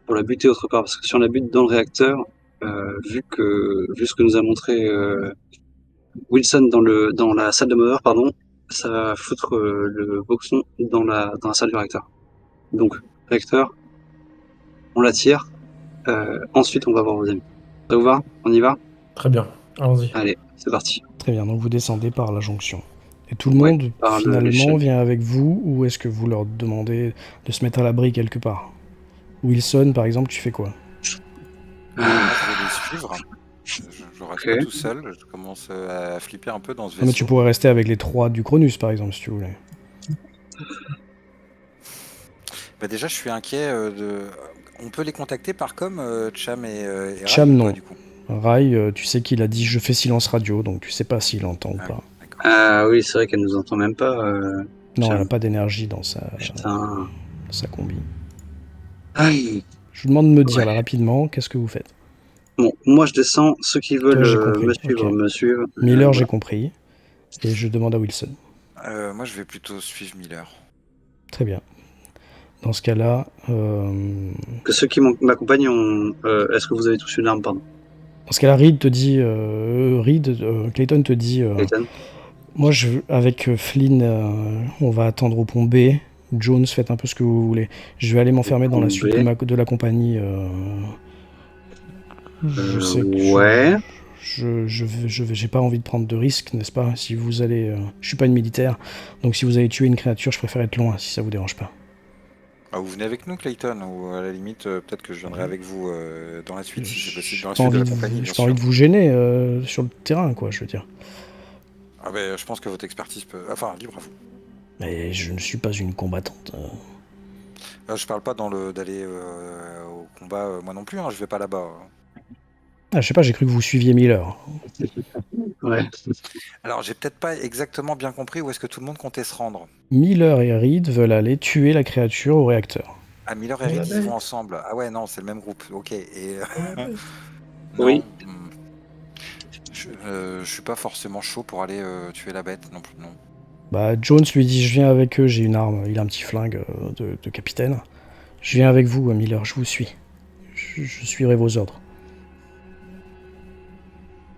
pour la buter autre part, parce que si on la bute dans le réacteur, vu ce que nous a montré Wilson dans la salle de moteur, pardon, ça va foutre le boxon dans la salle du réacteur. Donc réacteur, on la tire, ensuite on va voir vos amis. Ça vous va? On y va? Très bien, allons-y. Allez, c'est parti. Très bien, donc vous descendez par la jonction. Et tout le monde, finalement, vient avec vous, ou est-ce que vous leur demandez de se mettre à l'abri quelque part? Wilson, par exemple, tu fais quoi? Je vais les suivre. Je reste pas tout seul, je commence à flipper un peu dans ce vaisseau. Mais tu pourrais rester avec les 3 du Cronus, par exemple, si tu voulais. Déjà, je suis inquiet de... On peut les contacter par com, Cham et Rai, Cham, non. quoi, du coup. Rai, tu sais qu'il a dit « je fais silence radio », donc tu sais pas s'il entend ou pas. Ah oui, c'est vrai qu'elle nous entend même pas. Non, elle n'a pas d'énergie dans sa combi. Aïe. Je vous demande de me dire là rapidement, qu'est-ce que vous faites? Bon, moi je descends, ceux qui veulent me suivent. Miller, j'ai compris. Et je demande à Wilson. Moi je vais plutôt suivre Miller. Très bien. Dans ce cas-là... Que ceux qui m'accompagnent ont... Est-ce que vous avez tous une arme, pardon? Dans ce cas-là, Reed te dit... Clayton te dit... Clayton. Moi, avec Flynn, on va attendre au pont B. Jones, faites un peu ce que vous voulez. Je vais aller m'enfermer dans la suite de la compagnie. Je sais que j'ai pas envie de prendre de risques, n'est-ce pas? Si vous allez... je suis pas une militaire, donc si vous allez tuer une créature, je préfère être loin, si ça vous dérange pas. Vous venez avec nous, Clayton, ou à la limite, peut-être que je viendrai avec vous dans la suite, si c'est possible, dans la suite de la compagnie. J'ai pas envie de vous gêner sur le terrain, quoi, je veux dire. Je pense que votre expertise peut... Enfin, libre à vous. Mais je ne suis pas une combattante. Je parle pas d'aller au combat, moi non plus, je vais pas là-bas. Je sais pas, j'ai cru que vous suiviez Miller. Ouais. Alors, j'ai peut-être pas exactement bien compris où est-ce que tout le monde comptait se rendre. Miller et Reed veulent aller tuer la créature au réacteur. Ah, Miller et Reed, ils vont ensemble. Ah ouais, non, c'est le même groupe. Ok. Et oui. Je suis pas forcément chaud pour aller tuer la bête non plus. Non. Jones lui dit je viens avec eux, j'ai une arme, il a un petit flingue de capitaine. Je viens avec vous, Miller, je vous suis. Je suivrai vos ordres.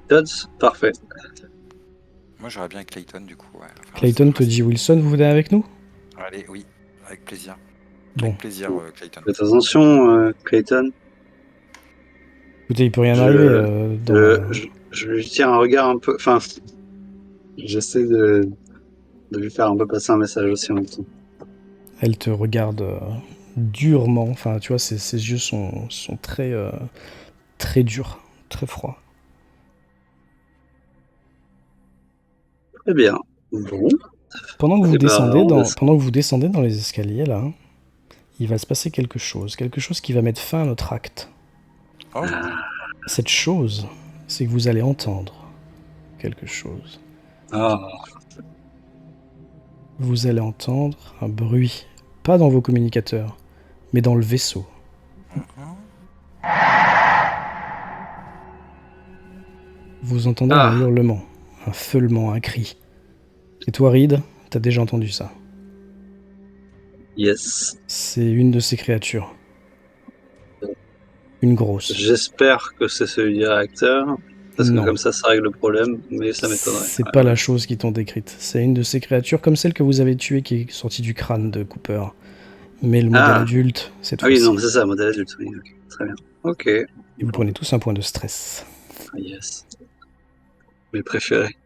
Dodds, parfait. Moi j'aurais bien Clayton du coup. Ouais. Clayton te dit Wilson, vous venez avec nous? Allez, oui, avec plaisir. Bon. Avec plaisir, Clayton. Faites attention, Clayton. Écoutez, il peut rien arriver. Je lui tire un regard un peu... Enfin, j'essaie de lui faire un peu passer un message aussi en même temps. Elle te regarde durement. Enfin, tu vois, ses yeux sont très, très durs, très froids. Très bien. Bon. Pendant que vous descendez dans les escaliers, là, il va se passer quelque chose qui va mettre fin à notre acte. Oh. Cette chose, c'est que vous allez entendre quelque chose. Vous allez entendre un bruit, pas dans vos communicateurs, mais dans le vaisseau. Vous entendez un hurlement, un feulement, un cri. Et toi, Reed, t'as déjà entendu ça? Yes. C'est une de ces créatures. Une grosse. J'espère que c'est celui du réacteur, parce Non. que comme ça règle le problème, mais ça m'étonnerait. C'est pas la chose qui t'ont décrite. C'est une de ces créatures comme celle que vous avez tuée qui est sortie du crâne de Cooper. Mais le modèle adulte, cette Ah oui, fois-ci. non, c'est ça, modèle adulte, oui. Okay. Très bien. Ok. Et vous prenez tous un point de stress. Yes. Mes préférés.